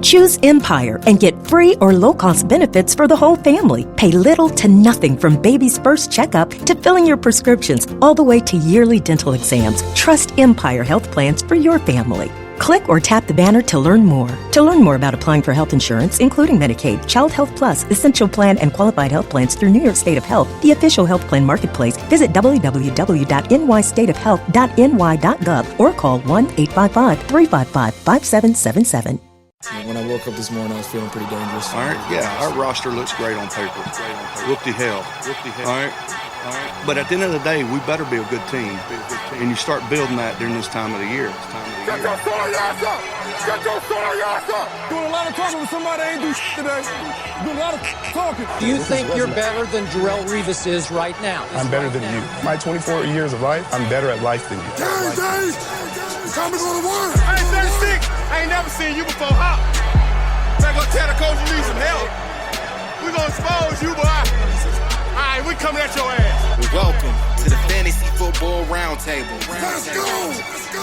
Choose Empire and get free or low-cost benefits for the whole family. Pay little to nothing from baby's first checkup to filling your prescriptions, all the way to yearly dental exams. Trust Empire Health Plans for your family. Click or tap the banner to learn more. To learn more about applying for health insurance, including Medicaid, Child Health Plus, Essential Plan, and Qualified Health Plans through New York State of Health, the official health plan marketplace, visit www.nystateofhealth.ny.gov or call 1-855-355-5777. When I woke up this morning, I was feeling pretty dangerous. All right, yeah, our roster looks great on paper. Whoop-de hell. All right. But at the end of the day, we better be a good team. And you start building that during this time of the year. Get your sorry ass up! Get your sorry ass up! Doing a lot of talking with somebody that ain't do shit today. Doing a lot of talking. Do you think you're better than Jarrell Revis is right now? I'm better than you. My 24 years of life, I'm better at life than you. Dave! Time to go to work! I ain't 36. I ain't never seen you before, huh? Better go tell the coach you need some help. We gonna expose you, boy. All right, we coming at your ass. Welcome to the Fantasy Football Roundtable. Let's go! Let's go!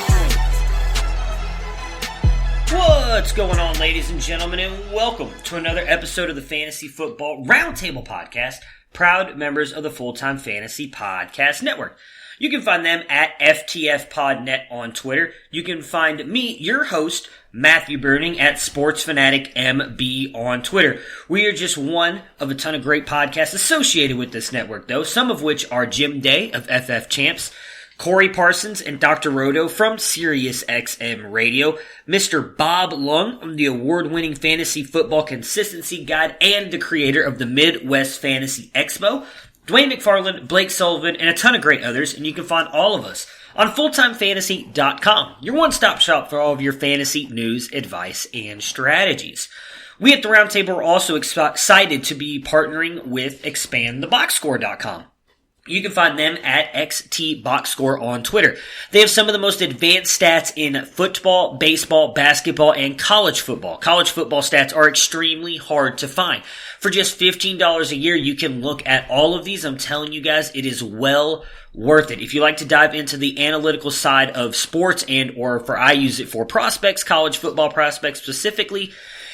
What's going on, ladies and gentlemen, and welcome to another episode of the Fantasy Football Roundtable Podcast, proud members of the Full-Time Fantasy Podcast Network. You can find them at FTFPodNet on Twitter. You can find me, your host, Matthew Burning, at SportsFanaticMB on Twitter. We are just one of a ton of great podcasts associated with this network, though, some of which are Jim Day of FF Champs, Corey Parsons and Dr. Roto from SiriusXM Radio, Mr. Bob Lung from the award-winning Fantasy Football Consistency Guide and the creator of the Midwest Fantasy Expo, Dwayne McFarland, Blake Sullivan, and a ton of great others, and you can find all of us on FullTimeFantasy.com, your one-stop shop for all of your fantasy news, advice, and strategies. We at the Roundtable are also excited to be partnering with ExpandTheBoxScore.com. You can find them at XTBoxScore on Twitter. They have some of the most advanced stats in football, baseball, basketball, and college football. College football stats are extremely hard to find. For just $15 a year, you can look at all of these. I'm telling you guys, it is well worth it. If you like to dive into the analytical side of sports I use it for prospects, college football prospects specifically,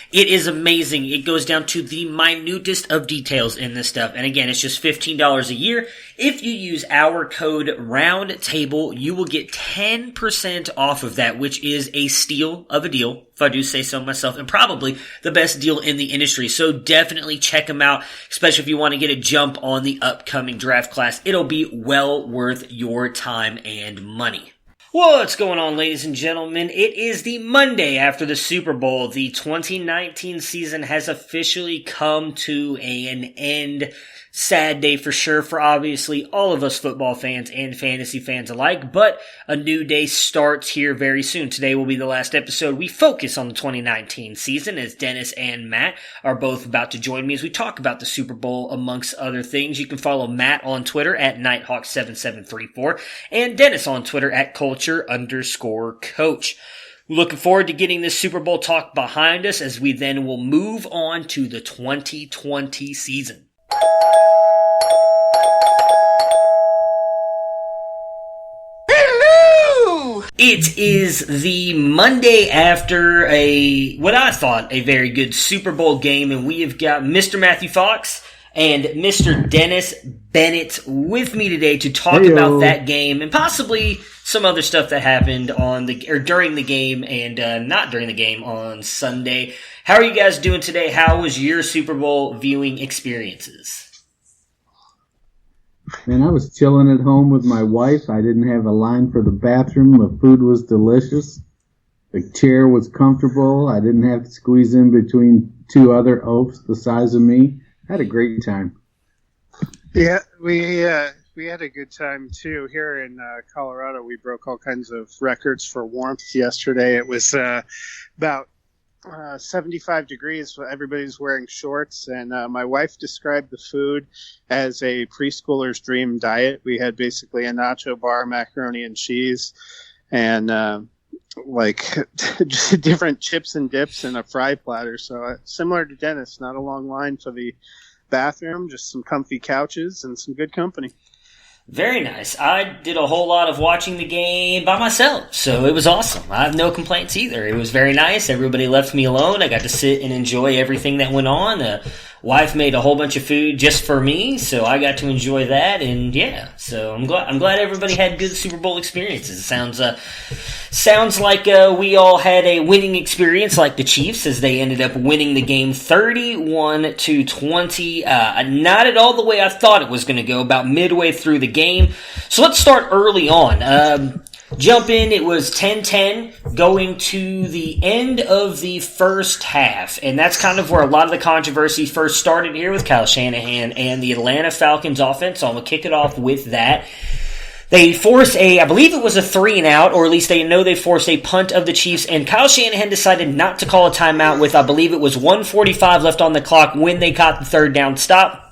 it is amazing. It goes down to the minutest of details in this stuff. And again, it's just $15 a year. If you use our code ROUNDTABLE, you will get 10% off of that, which is a steal of a deal, if I do say so myself, and probably the best deal in the industry. So definitely check them out, especially if you want to get a jump on the upcoming draft class. It'll be well worth your time and money. What's going on, ladies and gentlemen? It is the Monday after the Super Bowl. The 2019 season has officially come to an end. Sad day for sure for obviously all of us football fans and fantasy fans alike, but a new day starts here very soon. Today will be the last episode. We focus on the 2019 season as Dennis and Matt are both about to join me as we talk about the Super Bowl amongst other things. You can follow Matt on Twitter at Nighthawk7734 and Dennis on Twitter at Culture_Coach. Looking forward to getting this Super Bowl talk behind us as we then will move on to the 2020 season. It is the Monday after what I thought a very good Super Bowl game, and we have got Mr. Matthew Fox and Mr. Dennis Bennett with me today to talk about that game and possibly some other stuff that happened during the game and not during the game on Sunday. How are you guys doing today? How was your Super Bowl viewing experiences? Man, I was chilling at home with my wife. I didn't have a line for the bathroom. The food was delicious. The chair was comfortable. I didn't have to squeeze in between two other oafs the size of me. I had a great time. Yeah, we had a good time too. Here in Colorado, we broke all kinds of records for warmth yesterday. It was about 75 degrees, so everybody's wearing shorts, and my wife described the food as a preschooler's dream diet. We had basically a nacho bar, macaroni and cheese, and different chips and dips and a fry platter. So similar to Dennis, not a long line for the bathroom, just some comfy couches and some good company. Very nice. I did a whole lot of watching the game by myself, so it was awesome. I have no complaints either. It was very nice. Everybody left me alone. I got to sit and enjoy everything that went on. Wife made a whole bunch of food just for me, so I got to enjoy that. And yeah, so I'm glad everybody had good Super Bowl experiences. It sounds like we all had a winning experience, like the Chiefs, as they ended up winning the game 31-20. Not at all the way I thought it was going to go. About midway through the game. So let's start early on. Jump in, it was 10-10 going to the end of the first half. And that's kind of where a lot of the controversy first started here with Kyle Shanahan and the Atlanta Falcons offense. So I'm going to kick it off with that. They forced I believe it was a 3-and-out, or at least they know they forced a punt of the Chiefs, and Kyle Shanahan decided not to call a timeout with, I believe it was 1:45 left on the clock when they got the third down stop.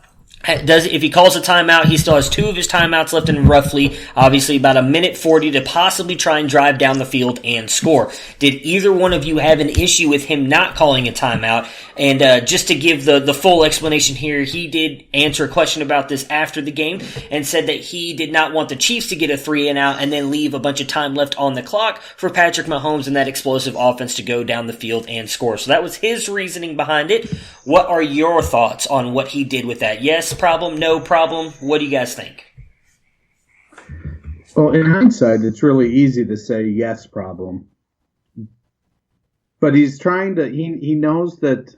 If he calls a timeout, he still has 2 of his timeouts left in roughly, obviously, about 1:40 to possibly try and drive down the field and score. Did either one of you have an issue with him not calling a timeout? And just to give the full explanation here, he did answer a question about this after the game and said that he did not want the Chiefs to get a 3-and-out and then leave a bunch of time left on the clock for Patrick Mahomes and that explosive offense to go down the field and score. So that was his reasoning behind it. What are your thoughts on what he did with that? Yes problem, no problem? What do you guys think? Well, in hindsight, it's really easy to say yes problem. But he's trying to, he knows that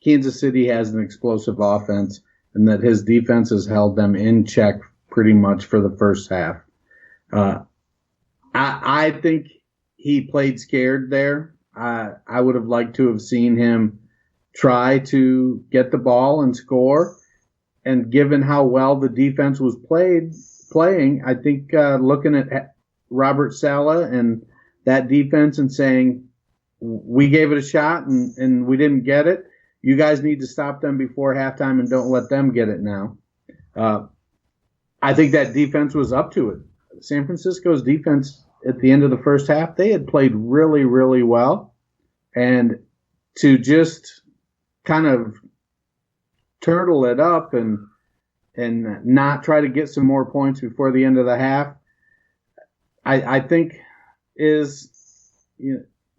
Kansas City has an explosive offense and that his defense has held them in check pretty much for the first half. I think he played scared there. I would have liked to have seen him try to get the ball and score. And given how well the defense was playing, I think looking at Robert Saleh and that defense and saying, we gave it a shot and we didn't get it. You guys need to stop them before halftime and don't let them get it now. I think that defense was up to it. San Francisco's defense at the end of the first half, they had played really, really well. And to just kind of turtle it up and not try to get some more points before the end of the half, I think is,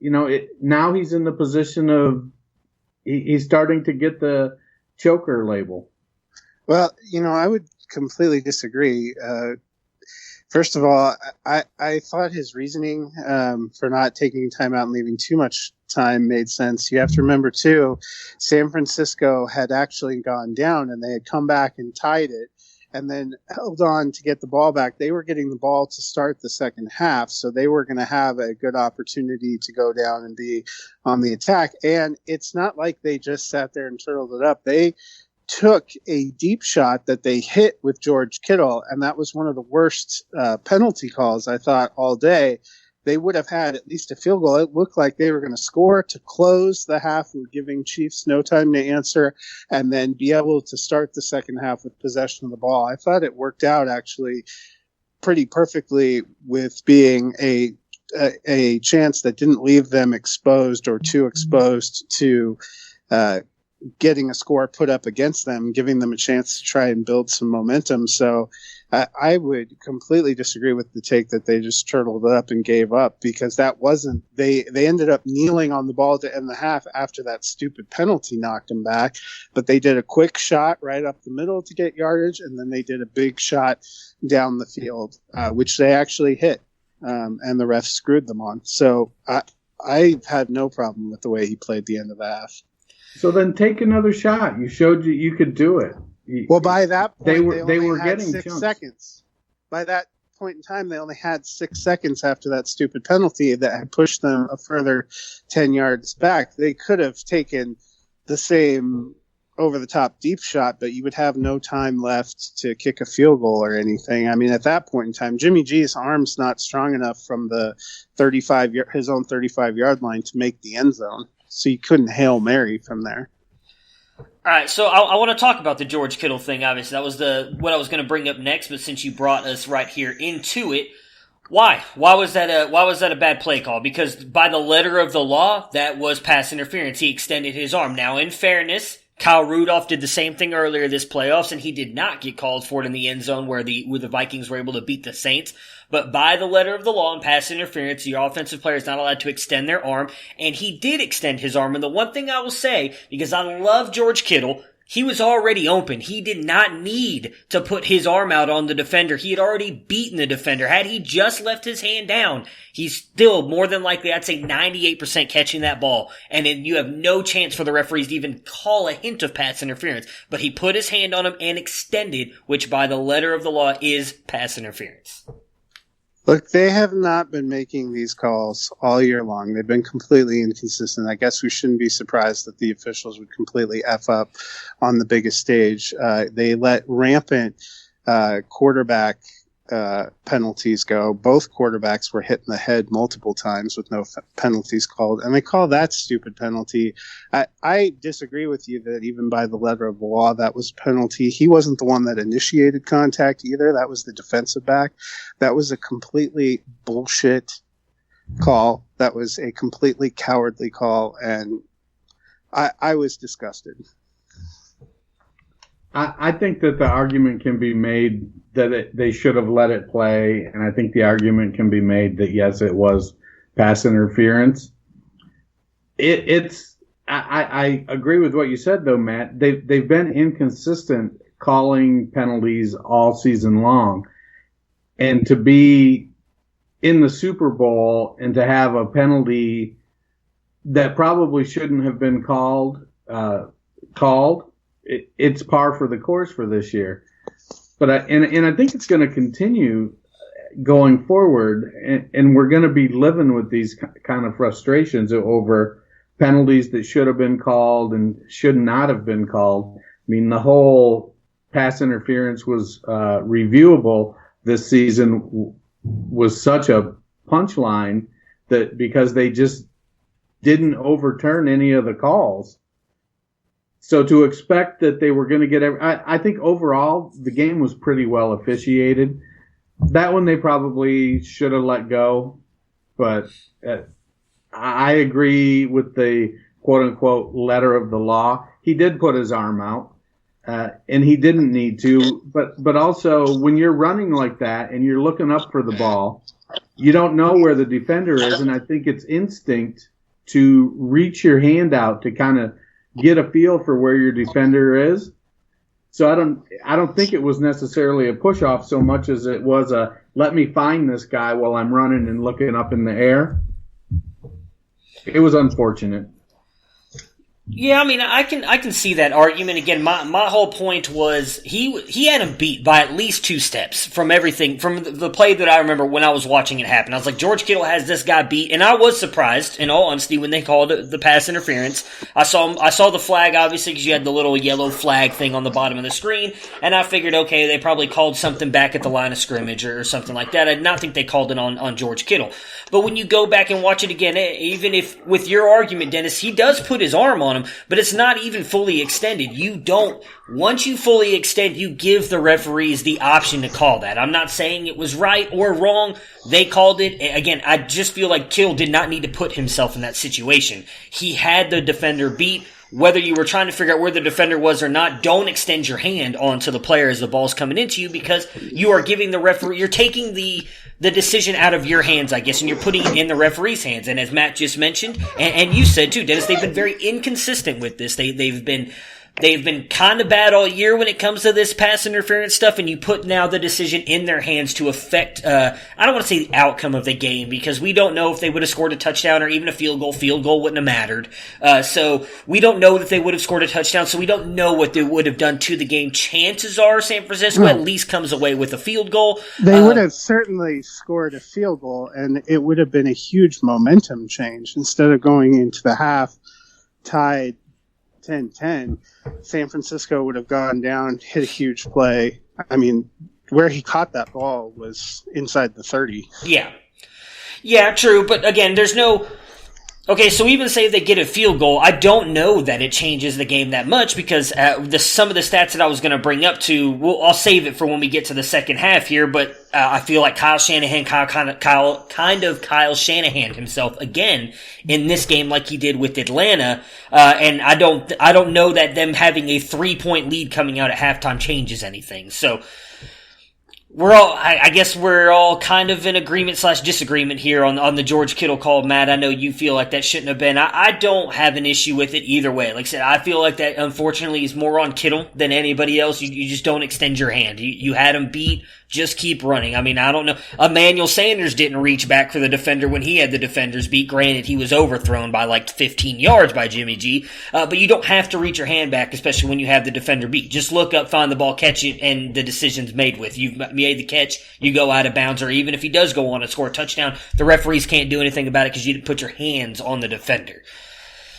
now he's in the position of he's starting to get the choker label. Well, I would completely disagree. First of all, I thought his reasoning for not taking time out and leaving too much time made sense. You have to remember, too, San Francisco had actually gone down and they had come back and tied it and then held on to get the ball back. They were getting the ball to start the second half, so they were going to have a good opportunity to go down and be on the attack. And it's not like they just sat there and turtled it up. They took a deep shot that they hit with George Kittle, and that was one of the worst penalty calls, I thought, all day. They would have had at least a field goal. It looked like they were going to score to close the half, giving Chiefs no time to answer, and then be able to start the second half with possession of the ball. I thought it worked out actually pretty perfectly with being a chance that didn't leave them exposed or too exposed to getting a score put up against them, giving them a chance to try and build some momentum. So I would completely disagree with the take that they just turtled up and gave up, because that wasn't, they ended up kneeling on the ball to end the half after that stupid penalty knocked them back. But they did a quick shot right up the middle to get yardage, and then they did a big shot down the field, which they actually hit, and the refs screwed them on. So I had no problem with the way he played the end of the half. So then take another shot. You showed you could do it. Well, by that point, they were getting 6 seconds. By that point in time, they only had 6 seconds after that stupid penalty that had pushed them a further 10 yards back. They could have taken the same over-the-top deep shot, but you would have no time left to kick a field goal or anything. I mean, at that point in time, Jimmy G's arm's not strong enough from the his own 35-yard line to make the end zone. So you couldn't Hail Mary from there. All right, so I want to talk about the George Kittle thing, obviously. That was what I was going to bring up next, but since you brought us right here into it, why? Why was that a bad play call? Because by the letter of the law, that was pass interference. He extended his arm. Now, in fairness, Kyle Rudolph did the same thing earlier this playoffs, and he did not get called for it in the end zone where the Vikings were able to beat the Saints. But by the letter of the law and pass interference, your offensive player is not allowed to extend their arm, and he did extend his arm. And the one thing I will say, because I love George Kittle, he was already open. He did not need to put his arm out on the defender. He had already beaten the defender. Had he just left his hand down, he's still more than likely, I'd say 98% catching that ball. And then you have no chance for the referees to even call a hint of pass interference. But he put his hand on him and extended, which by the letter of the law is pass interference. Look, they have not been making these calls all year long. They've been completely inconsistent. I guess we shouldn't be surprised that the officials would completely F up on the biggest stage. They let rampant quarterback penalties go. Both quarterbacks were hit in the head multiple times with no penalties called, and they call that stupid penalty. I disagree with you that even by the letter of the law, that was a penalty. He wasn't the one that initiated contact either. That was the defensive back. That was a completely bullshit call. That was a completely cowardly call, and I was disgusted. I think that the argument can be made that they should have let it play, and I think the argument can be made that, yes, it was pass interference. I agree with what you said, though, Matt. They've been inconsistent calling penalties all season long. And to be in the Super Bowl and to have a penalty that probably shouldn't have been called, it's par for the course for this year. But I think it's going to continue going forward, and we're going to be living with these kind of frustrations over penalties that should have been called and should not have been called. I mean, the whole pass interference was reviewable this season was such a punchline that because they just didn't overturn any of the calls. So to expect that they were going to get I think overall the game was pretty well officiated. That one they probably should have let go, but I agree with the quote-unquote letter of the law. He did put his arm out, and he didn't need to. But also, when you're running like that and you're looking up for the ball, you don't know where the defender is, and I think it's instinct to reach your hand out to kind of get a feel for where your defender is. So I don't think it was necessarily a push-off so much as it was a let me find this guy while I'm running and looking up in the air. It was unfortunate. Yeah, I mean, I can see that argument. Again, my whole point was he had him beat by at least 2 steps from everything, from the play that I remember when I was watching it happen. I was like, George Kittle has this guy beat, and I was surprised, in all honesty, when they called it the pass interference. I saw the flag, obviously, because you had the little yellow flag thing on the bottom of the screen, and I figured, okay, they probably called something back at the line of scrimmage or something like that. I did not think they called it on George Kittle. But when you go back and watch it again, even if, with your argument, Dennis, he does put his arm on him, but it's not even fully extended. Once you fully extend, you give the referees the option to call that. I'm not saying it was right or wrong. They called it. Again, I just feel like Kittle did not need to put himself in that situation. He had the defender beat. Whether you were trying to figure out where the defender was or not, don't extend your hand onto the player as the ball's coming into you, because you are giving the referee, you're taking the decision out of your hands, I guess, and you're putting it in the referee's hands. And as Matt just mentioned, and you said too, Dennis, they've been very inconsistent with this. They've been kind of bad all year when it comes to this pass interference stuff, and you put now the decision in their hands to affect, I don't want to say the outcome of the game, because we don't know if they would have scored a touchdown or even a field goal. Field goal wouldn't have mattered. So we don't know that they would have scored a touchdown, so we don't know what they would have done to the game. Chances are San Francisco at least comes away with a field goal. They would have certainly scored a field goal, and it would have been a huge momentum change. Instead of going into the half tied 10-10, San Francisco would have gone down, hit a huge play. I mean, where he caught that ball was inside the 30. Yeah, true. But again, there's no Okay, so even say if they get a field goal, I don't know that it changes the game that much because some of the stats that I was going to bring up I'll save it for when we get to the second half here, but I feel like Kyle Shanahan kind of Kyle Shanahan himself again in this game like he did with Atlanta, and I don't know that them having a 3-point lead coming out at halftime changes anything. So I guess we're all kind of in agreement / disagreement here on the George Kittle call. Matt, I know you feel like that shouldn't have been. I don't have an issue with it either way. Like I said, I feel like that unfortunately is more on Kittle than anybody else. You just don't extend your hand. You had him beat. Just keep running. I mean, I don't know. Emmanuel Sanders didn't reach back for the defender when he had the defenders beat. Granted, he was overthrown by like 15 yards by Jimmy G. But you don't have to reach your hand back, especially when you have the defender beat. Just look up, find the ball, catch it, and the decision's made with. You've made the catch, you go out of bounds, or even if he does go on and score a touchdown, the referees can't do anything about it because you didn't put your hands on the defender.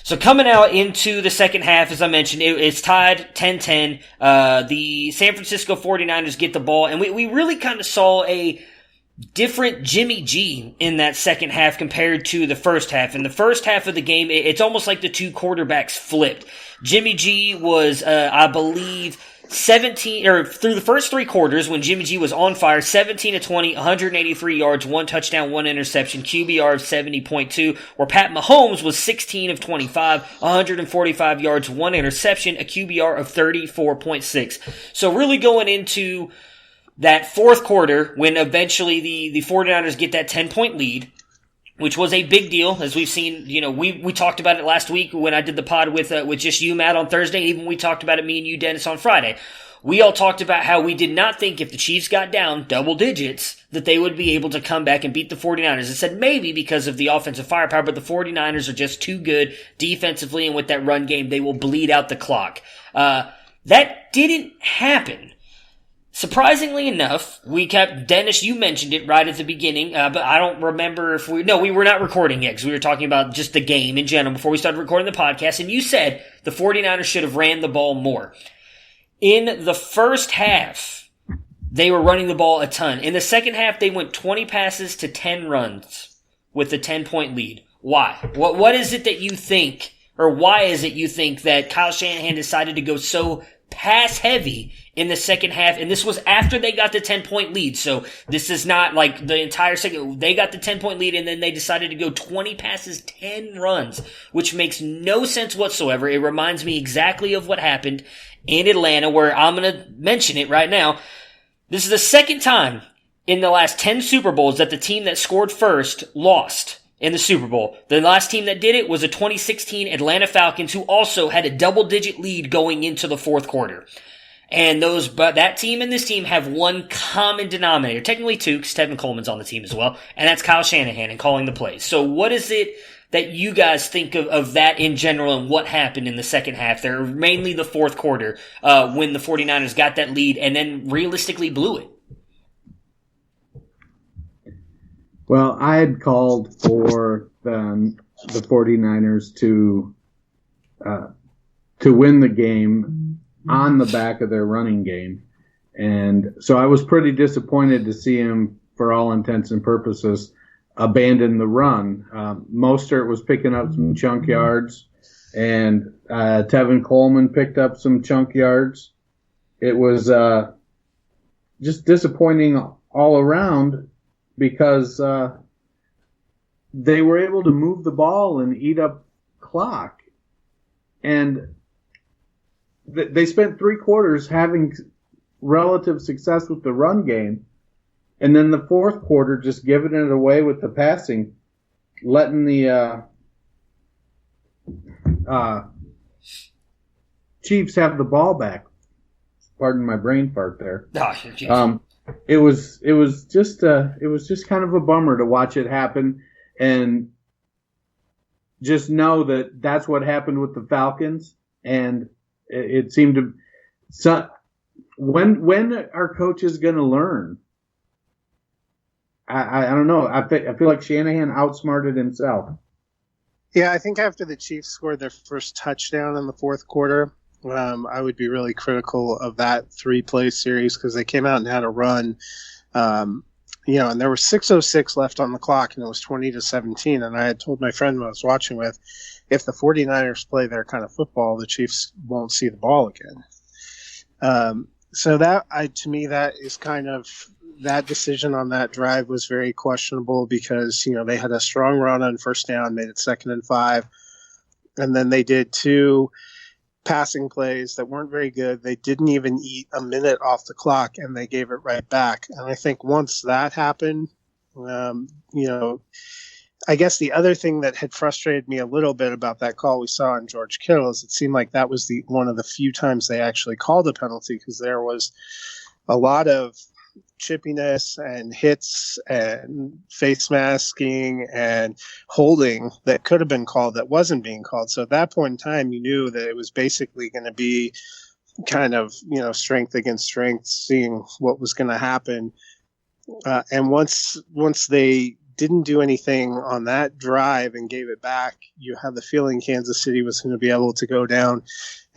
So coming out into the second half, as I mentioned, it's tied 10-10. The San Francisco 49ers get the ball, and we really kind of saw a different Jimmy G in that second half compared to the first half. In the first half of the game, it's almost like the two quarterbacks flipped. Jimmy G was, I believe, 17 or through the first three quarters when Jimmy G was on fire, 17 of 20, 183 yards, 1 touchdown, 1 interception, QBR of 70.2, where Pat Mahomes was 16 of 25, 145 yards, 1 interception, a QBR of 34.6. So really going into that fourth quarter when eventually the 49ers get that 10-point lead, which was a big deal, as we've seen. You know, we talked about it last week when I did the pod with just you, Matt, on Thursday. Even we talked about it, me and you, Dennis, on Friday. We all talked about how we did not think if the Chiefs got down double digits that they would be able to come back and beat the 49ers. I said maybe because of the offensive firepower, but the 49ers are just too good defensively, and with that run game, they will bleed out the clock. That didn't happen. Surprisingly enough, Dennis, you mentioned it right at the beginning, but I don't remember if we were not recording yet because we were talking about just the game in general before we started recording the podcast, and you said the 49ers should have ran the ball more. In the first half, they were running the ball a ton. In the second half, they went 20 passes to 10 runs with a 10-point lead. Why? What is it that you think, or why is it you think that Kyle Shanahan decided to go so pass heavy in the second half? And this was after they got the 10-point lead. So this is not like the entire second. They got the 10-point lead and then they decided to go 20 passes, 10 runs, which makes no sense whatsoever. It reminds me exactly of what happened in Atlanta, where I'm going to mention it right now. This is the second time in the last 10 Super Bowls that the team that scored first lost in the Super Bowl. The last team that did it was the 2016 Atlanta Falcons, who also had a double-digit lead going into the fourth quarter. And that team and this team have one common denominator, technically two, because Tevin Coleman's on the team as well, and that's Kyle Shanahan and calling the plays. So what is it that you guys think of that in general and what happened in the second half there, mainly the fourth quarter, when the 49ers got that lead and then realistically blew it? Well, I had called for the 49ers to win the game on the back of their running game. And so I was pretty disappointed to see him, for all intents and purposes, abandon the run. Mostert was picking up some chunk yards, and Tevin Coleman picked up some chunk yards. It was just disappointing all around, because they were able to move the ball and eat up clock. And they spent 3 quarters having relative success with the run game. And then the fourth quarter just giving it away with the passing, letting the Chiefs have the ball back. Pardon my brain fart there. It was just kind of a bummer to watch it happen, and just know that that's what happened with the Falcons. And it seemed to. So when are coaches going to learn? I don't know. I feel like Shanahan outsmarted himself. Yeah, I think after the Chiefs scored their first touchdown in the fourth quarter, I would be really critical of that 3-play series, because they came out and had a run. and there was 6:06 left on the clock, and it was 20-17. And I had told my friend who I was watching with, if the 49ers play their kind of football, the Chiefs won't see the ball again. So to me, that is kind of, that decision on that drive was very questionable because, they had a strong run on first down, made it 2nd and 5. And then they did 2 passing plays that weren't very good. They didn't even eat a minute off the clock, and they gave it right back. And I think once that happened, I guess the other thing that had frustrated me a little bit about that call we saw on George Kittle is it seemed like that was one of the few times they actually called a penalty, because there was a lot of chippiness and hits and face masking and holding that could have been called that wasn't being called. So at that point in time, you knew that it was basically going to be kind of, strength against strength, seeing what was going to happen. And once they didn't do anything on that drive and gave it back, you had the feeling Kansas City was going to be able to go down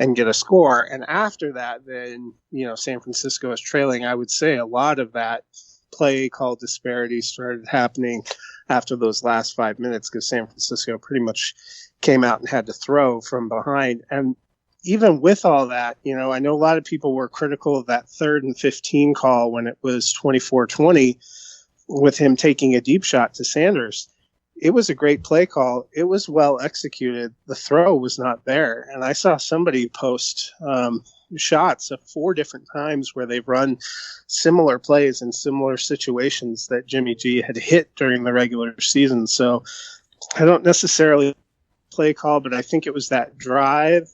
and get a score. And after that, then, San Francisco is trailing. I would say a lot of that play call disparity started happening after those last 5 minutes, because San Francisco pretty much came out and had to throw from behind. And even with all that, I know a lot of people were critical of that 3rd and 15 call when it was 24-20 with him taking a deep shot to Sanders. It was a great play call. It was well executed. The throw was not there. And I saw somebody post shots of 4 different times where they've run similar plays in similar situations that Jimmy G had hit during the regular season. So I don't necessarily play call, but I think it was that drive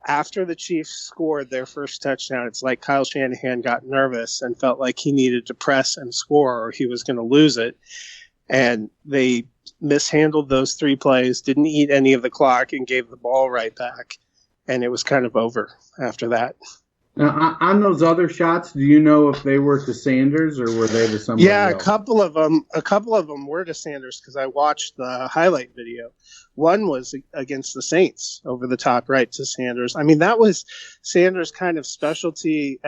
after the Chiefs scored their first touchdown. It's like Kyle Shanahan got nervous and felt like he needed to press and score or he was going to lose it. And they mishandled those 3 plays, didn't eat any of the clock, and gave the ball right back. And it was kind of over after that. Now, on those other shots, do you know if they were to Sanders or were they to somebody else? A couple of them were to Sanders, because I watched the highlight video. One was against the Saints, over the top right to Sanders. I mean, that was Sanders' kind of specialty,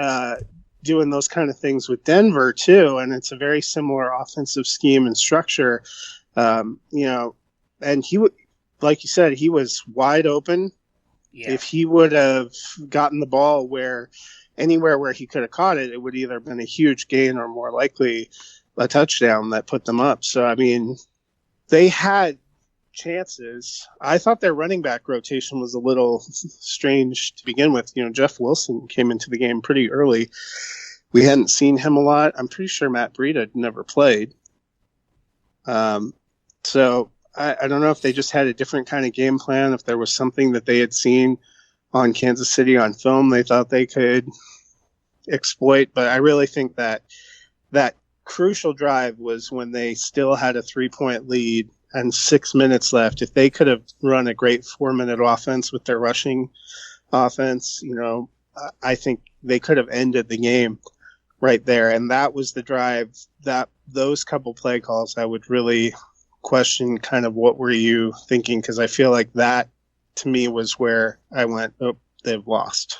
doing those kind of things with Denver too, and it's a very similar offensive scheme and structure. And he would, like you said, he was wide open. Yeah. If he would have gotten the ball anywhere where he could have caught it, it would either have been a huge gain or more likely a touchdown that put them up. So, I mean, they had chances. I thought their running back rotation was a little strange to begin with. Jeff Wilson came into the game pretty early. We hadn't seen him a lot. I'm pretty sure Matt Breida had never played. So I don't know if they just had a different kind of game plan, if there was something that they had seen on Kansas City on film they thought they could exploit. But I really think that crucial drive was when they still had a 3-point lead and 6 minutes left. If they could have run a great 4-minute offense with their rushing offense, I think they could have ended the game right there. And that was the drive, that those couple play calls I would really question, kind of what were you thinking, because I feel like that to me was where I went, oh, they've lost.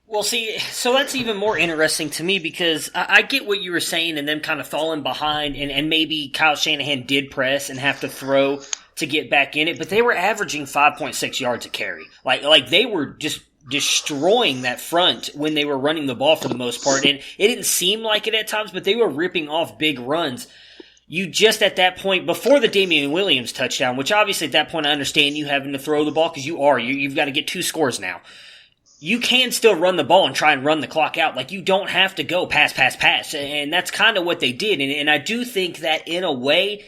Well, see, so that's even more interesting to me, because I get what you were saying and them kind of falling behind, and maybe Kyle Shanahan did press and have to throw to get back in it, but they were averaging 5.6 yards a carry. Like they were just destroying that front when they were running the ball for the most part, and it didn't seem like it at times, but they were ripping off big runs. You just at that point, before the Damien Williams touchdown, which obviously at that point I understand you having to throw the ball because you've got to get 2 scores now. You can still run the ball and try and run the clock out. Like, you don't have to go pass. And that's kind of what they did. And I do think that in a way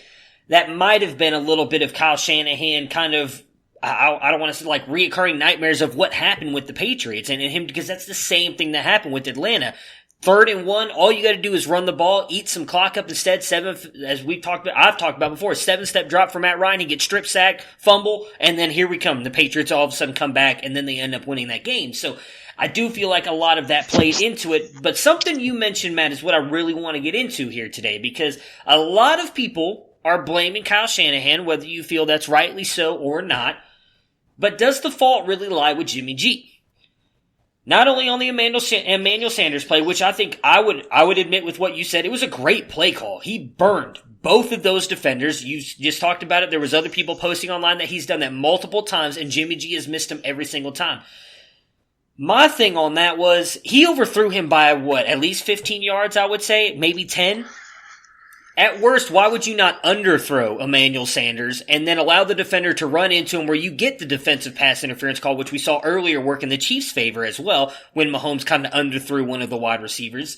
that might have been a little bit of Kyle Shanahan kind of, I don't want to say like reoccurring nightmares of what happened with the Patriots and him, because that's the same thing that happened with Atlanta. 3rd and 1, all you got to do is run the ball, eat some clock up instead. As I've talked about before, 7-step drop for Matt Ryan. He gets strip sacked, fumble, and then here we come. The Patriots all of a sudden come back, and then they end up winning that game. So I do feel like a lot of that played into it. But something you mentioned, Matt, is what I really want to get into here today, because a lot of people are blaming Kyle Shanahan, whether you feel that's rightly so or not. But does the fault really lie with Jimmy G? Not only on the Emmanuel Sanders play, which I think I would admit with what you said, it was a great play call. He burned both of those defenders. You just talked about it. There was other people posting online that he's done that multiple times, and Jimmy G has missed him every single time. My thing on that was he overthrew him by at least 15 yards, I would say, maybe 10. At worst, why would you not underthrow Emmanuel Sanders and then allow the defender to run into him where you get the defensive pass interference call, which we saw earlier work in the Chiefs' favor as well when Mahomes kind of underthrew one of the wide receivers.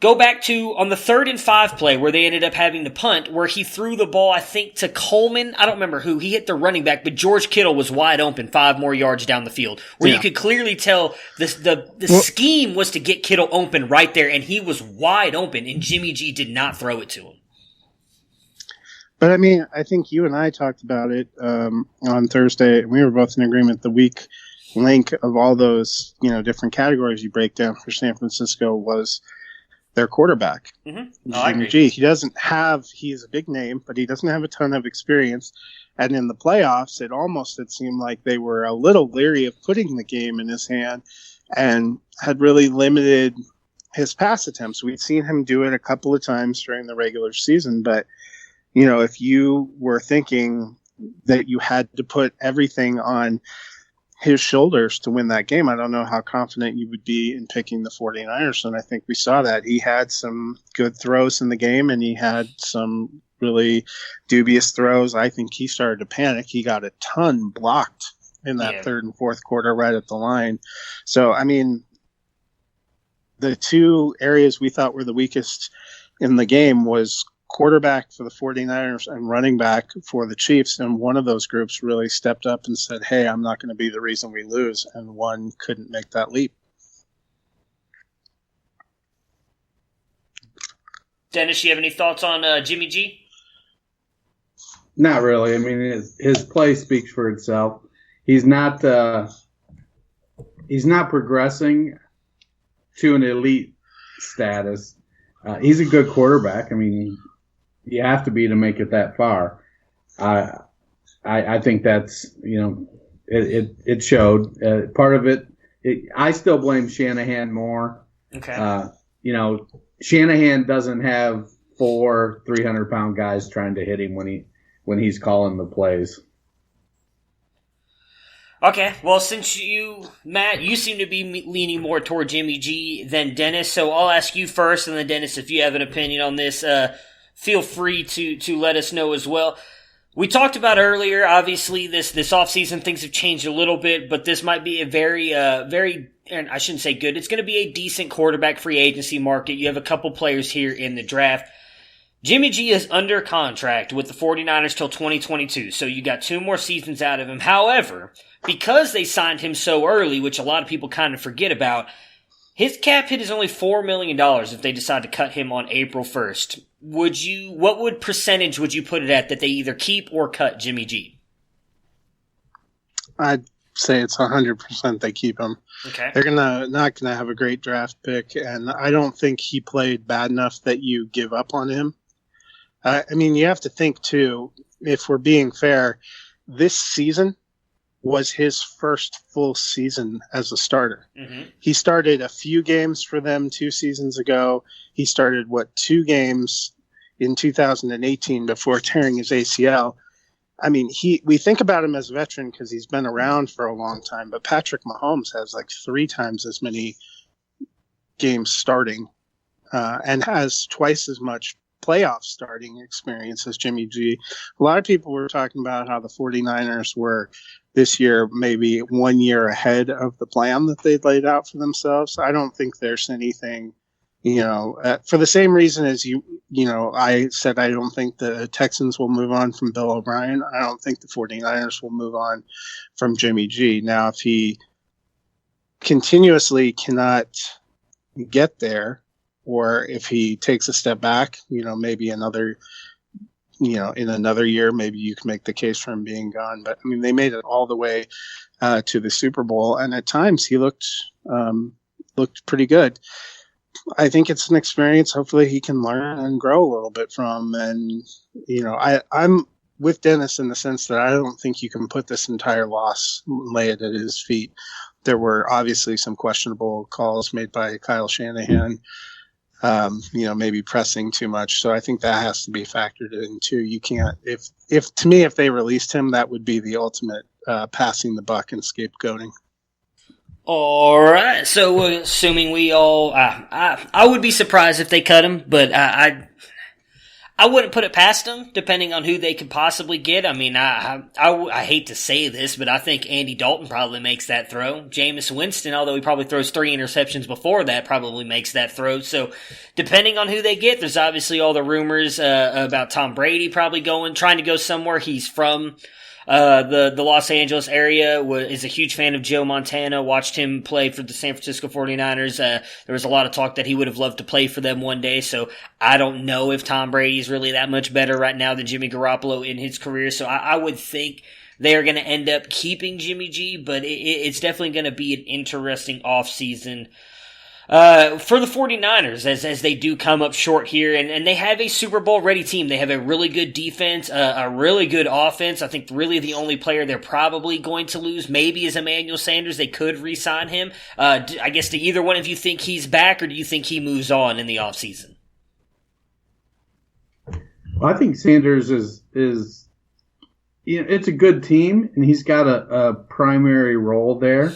Go back to on the 3rd and 5 play where they ended up having to punt, where he threw the ball, I think, to Coleman. I don't remember who. He hit the running back, but George Kittle was wide open 5 more yards down the field, where you could clearly tell the scheme was to get Kittle open right there, and he was wide open, and Jimmy G did not throw it to him. But, I mean, I think you and I talked about it on Thursday, and we were both in agreement. The weak link of all those, different categories you break down for San Francisco was their quarterback, Jimmy G. He's a big name, but he doesn't have a ton of experience. And in the playoffs, it seemed like they were a little leery of putting the game in his hand and had really limited his pass attempts. We'd seen him do it a couple of times during the regular season, but, if you were thinking that you had to put everything on his shoulders to win that game, I don't know how confident you would be in picking the 49ers. And I think we saw that. He had some good throws in the game, and he had some really dubious throws. I think he started to panic. He got a ton blocked in that 3rd and 4th quarter right at the line. So, I mean, the two areas we thought were the weakest in the game was quarterback for the 49ers and running back for the Chiefs, and one of those groups really stepped up and said, hey, I'm not going to be the reason we lose, and one couldn't make that leap. Dennis, you have any thoughts on Jimmy G? Not really. I mean, his play speaks for itself. He's not progressing to an elite status. He's a good quarterback. I mean, you have to be to make it that far. I think that's, it showed. Part of it, I still blame Shanahan more. Okay. Shanahan doesn't have 4 300-pound guys trying to hit him when he's calling the plays. Okay, well, since Matt, you seem to be leaning more toward Jimmy G than Dennis, so I'll ask you first, and then Dennis, if you have an opinion on this, feel free to let us know as well. We talked about earlier, obviously, this offseason, things have changed a little bit, but this might be a very, and I shouldn't say good, it's going to be a decent quarterback free agency market. You have a couple players here in the draft. Jimmy G is under contract with the 49ers till 2022, so you got 2 more seasons out of him. However, because they signed him so early, which a lot of people kind of forget about, his cap hit is only $4 million if they decide to cut him on April 1st. What percentage would you put it at that they either keep or cut Jimmy G? I'd say it's 100% they keep him. Okay. They're not gonna have a great draft pick, and I don't think he played bad enough that you give up on him. I mean, you have to think too, if we're being fair, this season was his first full season as a starter. Mm-hmm. He started a few games for them 2 seasons ago. He started, 2 games in 2018 before tearing his ACL. I mean, we think about him as a veteran because he's been around for a long time, but Patrick Mahomes has 3 times as many games starting and has twice as much playoff starting experience as Jimmy G. A lot of people were talking about how the 49ers were this year maybe 1 year ahead of the plan that they'd laid out for themselves. I don't think there's anything, for the same reason as I said I don't think the Texans will move on from Bill O'Brien. I don't think the 49ers will move on from Jimmy G. Now, if he continuously cannot get there, or if he takes a step back, maybe another, in another year, maybe you can make the case for him being gone. But I mean, they made it all the way to the Super Bowl, and at times he looked pretty good. I think it's an experience. Hopefully, he can learn and grow a little bit from. And I'm with Dennis in the sense that I don't think you can put this entire loss and lay it at his feet. There were obviously some questionable calls made by Kyle Shanahan, maybe pressing too much. So I think that has to be factored in too. You can't, if they released him, that would be the ultimate passing the buck and scapegoating. All right. So assuming we all, I would be surprised if they cut him, but I wouldn't put it past them, depending on who they could possibly get. I mean, I hate to say this, but I think Andy Dalton probably makes that throw. Jameis Winston, although he probably throws 3 interceptions before that, probably makes that throw. So, depending on who they get, there's obviously all the rumors about Tom Brady probably trying to go somewhere. He's from the Los Angeles area, is a huge fan of Joe Montana, watched him play for the San Francisco 49ers. There was a lot of talk that he would have loved to play for them one day, so I don't know if Tom Brady is really that much better right now than Jimmy Garoppolo in his career, so I would think they are going to end up keeping Jimmy G, but it's definitely going to be an interesting offseason for the 49ers, as they do come up short here, and they have a Super Bowl ready team. They have a really good defense, a really good offense. I think really the only player they're probably going to lose maybe is Emmanuel Sanders. They could re-sign him. I guess, do either one of you think he's back, or do you think he moves on in the offseason? Well, I think Sanders is it's a good team, and he's got a primary role there.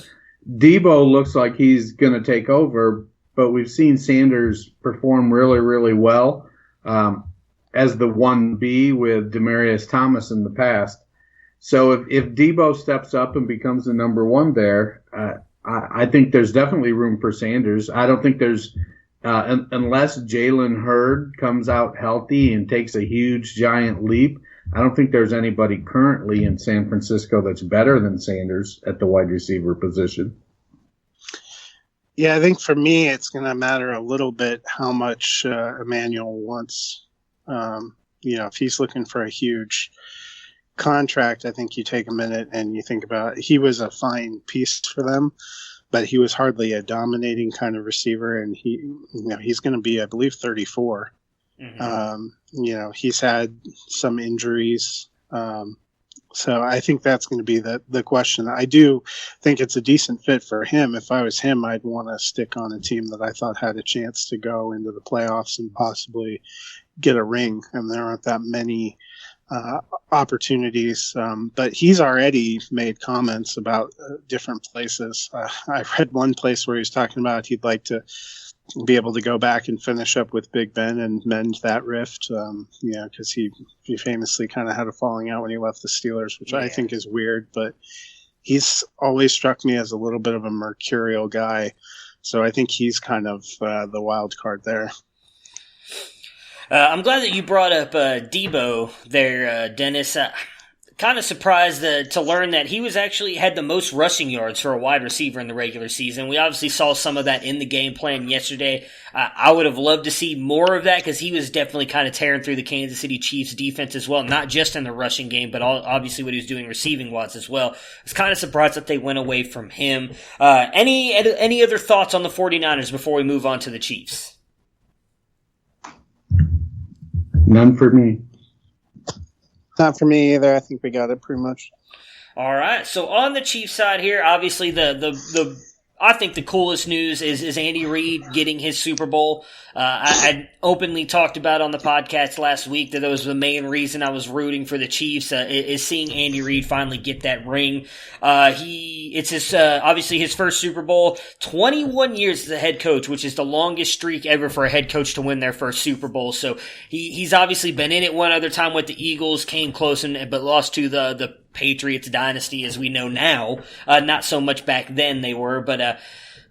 Debo looks like he's going to take over, but we've seen Sanders perform really, really well as the 1B with Demaryius Thomas in the past. So if Debo steps up and becomes the number 1 there, I think there's definitely room for Sanders. I don't think there's unless Jalen Hurd comes out healthy and takes a huge, giant leap, I don't think there's anybody currently in San Francisco that's better than Sanders at the wide receiver position. Yeah, I think for me, it's going to matter a little bit how much Emmanuel wants. If he's looking for a huge contract, I think you take a minute and you think about he was a fine piece for them, but he was hardly a dominating kind of receiver, and he's going to be, I believe, 34. Mm-hmm. He's had some injuries. So I think that's going to be the question. I do think it's a decent fit for him. If I was him, I'd want to stick on a team that I thought had a chance to go into the playoffs and possibly get a ring. And there aren't that many opportunities. But he's already made comments about different places. I read one place where he was talking about he'd like to be able to go back and finish up with Big Ben and mend that rift, because he famously kind of had a falling out when he left the Steelers, which I think is weird, but he's always struck me as a little bit of a mercurial guy, so I think he's kind of the wild card there. I'm glad that you brought up Debo there, Dennis. Kind of surprised to learn that he had the most rushing yards for a wide receiver in the regular season. We obviously saw some of that in the game plan yesterday. I would have loved to see more of that because he was definitely kind of tearing through the Kansas City Chiefs defense as well, not just in the rushing game, but obviously what he was doing receiving wise as well. I was kind of surprised that they went away from him. Any other thoughts on the 49ers before we move on to the Chiefs? None for me. Not for me either. I think we got it pretty much. All right. So on the Chiefs side here, obviously I think the coolest news is Andy Reid getting his Super Bowl. I openly talked about on the podcast last week that was the main reason I was rooting for the Chiefs, is seeing Andy Reid finally get that ring. It's his, obviously his first Super Bowl, 21 years as a head coach, which is the longest streak ever for a head coach to win their first Super Bowl. So he's obviously been in it one other time with the Eagles, came close but lost to the Patriots dynasty as we know now. Not so much back then they were, but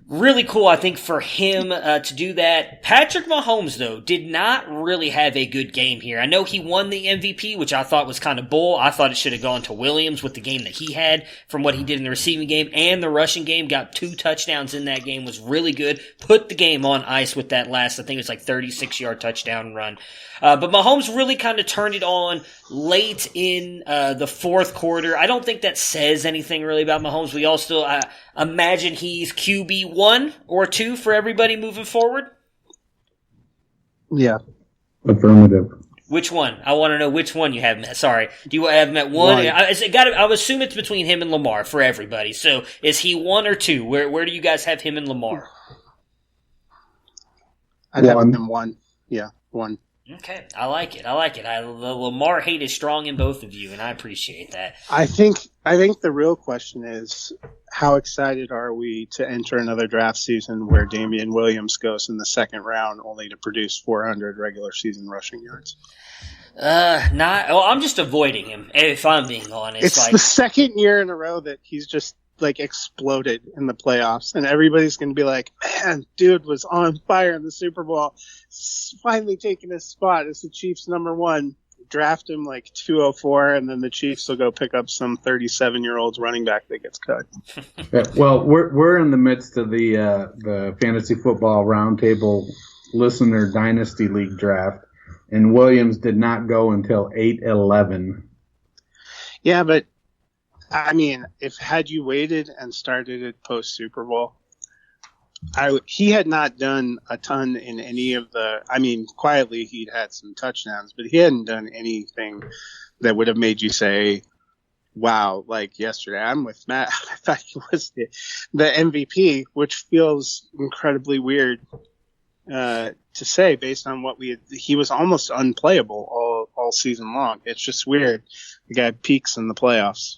really cool, I think, for him to do that. Patrick Mahomes, though, did not really have a good game here. I know he won the MVP, which I thought was kind of bull. I thought it should have gone to Williams with the game that he had from what he did in the receiving game and the rushing game. Got 2 touchdowns in that game, was really good. Put the game on ice with that last, I think it was like 36-yard touchdown run. But Mahomes really kind of turned it on late in the fourth quarter. I don't think that says anything really about Mahomes. We all still imagine he's QB 1 or 2 for everybody moving forward. Yeah. Affirmative. Which one? I want to know which one you have him at. Sorry. Do you have him at one? I would assume it's between him and Lamar for everybody. So is he 1 or 2? Where do you guys have him and Lamar? I'd have him 1. Yeah, 1. Okay, I like it. The Lamar hate is strong in both of you, and I appreciate that. I think the real question is, how excited are we to enter another draft season where Damien Williams goes in the second round only to produce 400 regular season rushing yards? I'm just avoiding him, if I'm being honest. It's the second year in a row that he's just exploded in the playoffs, and everybody's going to be like, man, dude was on fire in the Super Bowl, finally taking his spot as the Chiefs' number 1. Draft him 204, and then the Chiefs will go pick up some 37-year-old running back that gets cut. Well, we're in the midst of the Fantasy Football Roundtable Listener Dynasty League draft, and Williams did not go until 8-11. Yeah, but I mean, had you waited and started it post Super Bowl, he had not done a ton in any of the. I mean, quietly he'd had some touchdowns, but he hadn't done anything that would have made you say, "Wow!" Like yesterday, I'm with Matt. I thought he was the MVP, which feels incredibly weird to say based on what he was almost unplayable all season long. It's just weird. The guy peaks in the playoffs.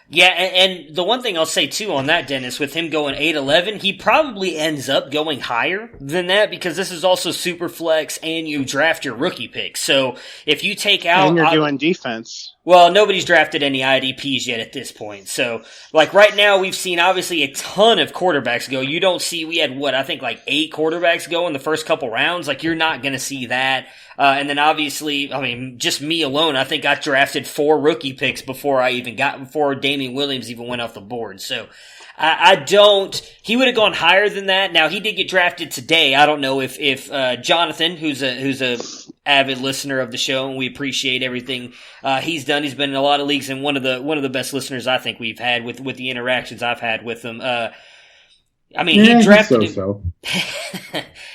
Yeah, and the one thing I'll say, too, on that, Dennis, with him going 8-11, he probably ends up going higher than that because this is also super flex and you draft your rookie pick. So if you take out... And you're doing defense. Well, nobody's drafted any IDPs yet at this point. So, right now we've seen obviously a ton of quarterbacks go. You don't see, we had 8 quarterbacks go in the first couple rounds. You're not going to see that. And then obviously, I mean, just me alone, I think I drafted 4 rookie picks before Damien Williams even went off the board. So, he would have gone higher than that. Now, he did get drafted today. I don't know if Jonathan, who's a avid listener of the show, and we appreciate everything he's done. He's been in a lot of leagues and one of the best listeners I think we've had with the interactions I've had with him. He drafted him.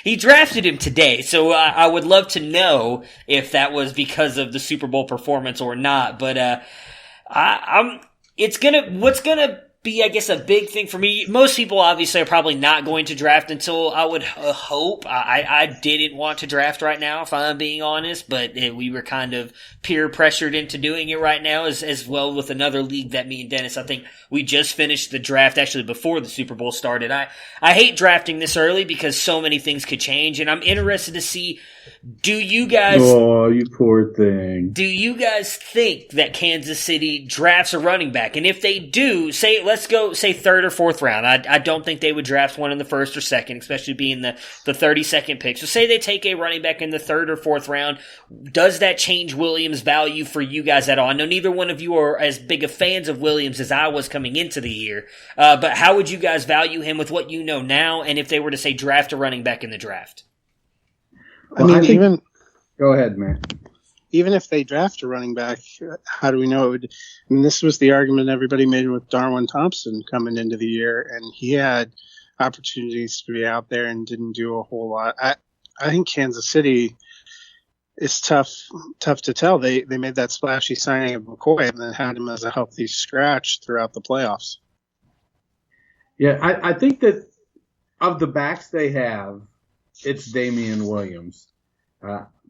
He drafted him today, so I would love to know if that was because of the Super Bowl performance or not. But what's gonna be, I guess, a big thing for me. Most people obviously are probably not going to draft until I would hope. I didn't want to draft right now, if I'm being honest, but we were kind of peer pressured into doing it right now as well with another league that me and Dennis, I think we just finished the draft actually before the Super Bowl started. I hate drafting this early because so many things could change, and I'm interested to see, do you guys... Oh, you poor thing. Do you guys think that Kansas City drafts a running back? And if they do, let's go, third or fourth round. I don't think they would draft one in the first or second, especially being the 32nd pick. So say they take a running back in the third or fourth round. Does that change Williams' value for you guys at all? I know neither one of you are as big of fans of Williams as I was coming into the year. But how would you guys value him with what you know now, and if they were to say draft a running back in the draft? Go ahead, man. Even if they draft a running back, how do we know it would? And this was the argument everybody made with Darwin Thompson coming into the year, and he had opportunities to be out there and didn't do a whole lot. I think Kansas City is tough to tell. They made that splashy signing of McCoy and then had him as a healthy scratch throughout the playoffs. Yeah, I think that of the backs they have, it's Damien Williams.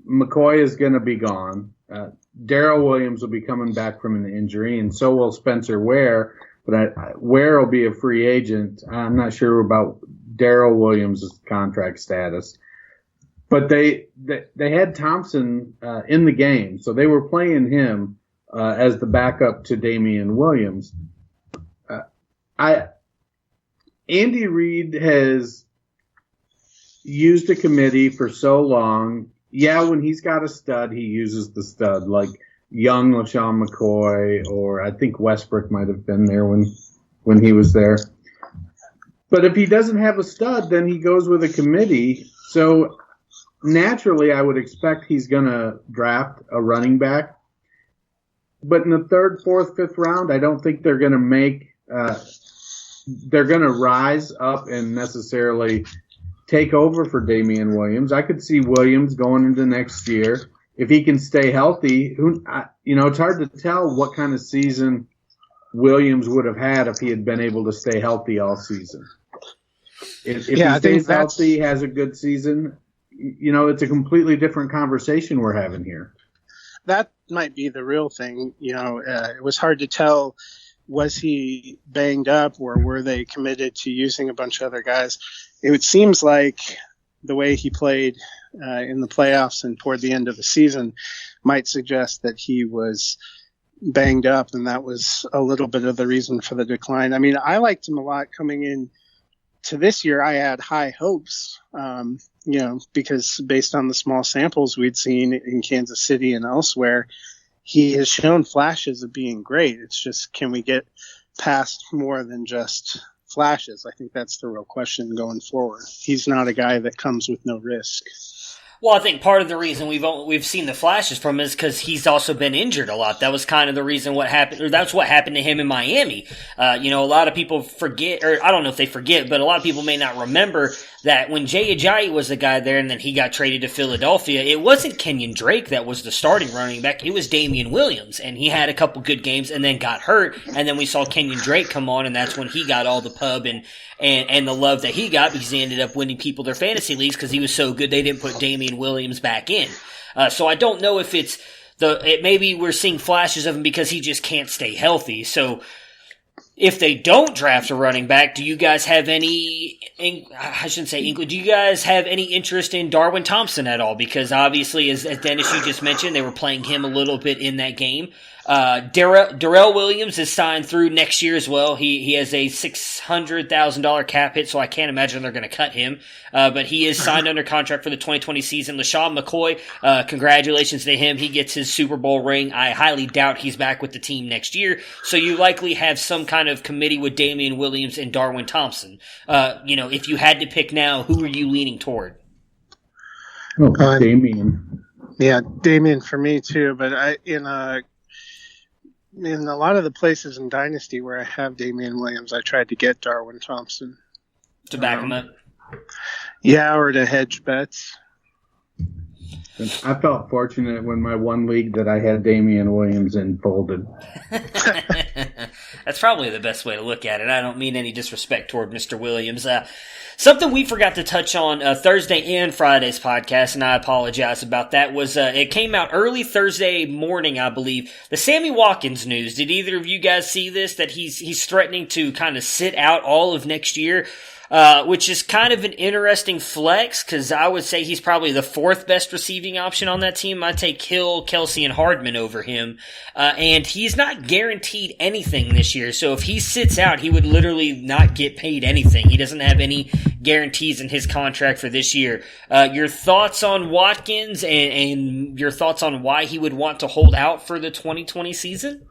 McCoy is going to be gone. Darrell Williams will be coming back from an injury, and so will Spencer Ware. But Ware will be a free agent. I'm not sure about Darrell Williams' contract status. But they had Thompson in the game, so they were playing him as the backup to Damien Williams. Andy Reid has used a committee for so long. Yeah, when he's got a stud, he uses the stud, like young LaShawn McCoy, or I think Westbrook might have been there when he was there. But if he doesn't have a stud, then he goes with a committee. So naturally, I would expect he's going to draft a running back. But in the third, fourth, fifth round, I don't think they're going to make they're going to rise up and necessarily take over for Damien Williams. I could see Williams going into next year if he can stay healthy, it's hard to tell what kind of season Williams would have had if he had been able to stay healthy all season. If he stays healthy, has a good season, it's a completely different conversation we're having here. That might be the real thing. It was hard to tell, was he banged up or were they committed to using a bunch of other guys? It seems like the way he played in the playoffs and toward the end of the season might suggest that he was banged up, and that was a little bit of the reason for the decline. I mean, I liked him a lot coming in to this year. I had high hopes, because based on the small samples we'd seen in Kansas City and elsewhere, he has shown flashes of being great. It's just, can we get past more than just flashes? I think that's the real question going forward. He's not a guy that comes with no risk. Well, I think part of the reason we've seen the flashes from him is because he's also been injured a lot. That was kind of the reason what happened, or that's what happened to him in Miami. A lot of people forget, or I don't know if they forget, but a lot of people may not remember that when Jay Ajayi was the guy there and then he got traded to Philadelphia, it wasn't Kenyon Drake that was the starting running back. It was Damien Williams, and he had a couple good games and then got hurt, and then we saw Kenyon Drake come on, and that's when he got all the pub and the love that he got because he ended up winning people their fantasy leagues because he was so good they didn't put Damien Williams back in. So I don't know if maybe we're seeing flashes of him because he just can't stay healthy. So if they don't draft a running back, do you guys have any, I shouldn't say England, do you guys have any interest in Darwin Thompson at all? Because obviously, as Dennis, you just mentioned, they were playing him a little bit in that game. Darrell Williams is signed through next year as well. He has a $600,000 cap hit, so I can't imagine they're going to cut him. But he is signed under contract for the 2020 season. LaShawn McCoy, congratulations to him. He gets his Super Bowl ring. I highly doubt he's back with the team next year. So you likely have some kind of committee with Damien Williams and Darwin Thompson. If you had to pick now, who are you leaning toward? Oh, Damien. Yeah, Damien for me too. But in a lot of the places in Dynasty where I have Damien Williams, I tried to get Darwin Thompson. To back him up? Yeah, or to hedge bets. I felt fortunate when my one league that I had Damien Williams in folded. That's probably the best way to look at it. I don't mean any disrespect toward Mr. Williams. Something we forgot to touch on Thursday and Friday's podcast, and I apologize about that, was it came out early Thursday morning, I believe. The Sammy Watkins news. Did either of you guys see this? That he's threatening to kind of sit out all of next year, which is kind of an interesting flex because I would say he's probably the fourth best receiving option on that team. I'd take Hill, Kelsey, and Hardman over him. And he's not guaranteed anything this year. So if he sits out, he would literally not get paid anything. He doesn't have any guarantees in his contract for this year. Your thoughts on Watkins and your thoughts on why he would want to hold out for the 2020 season?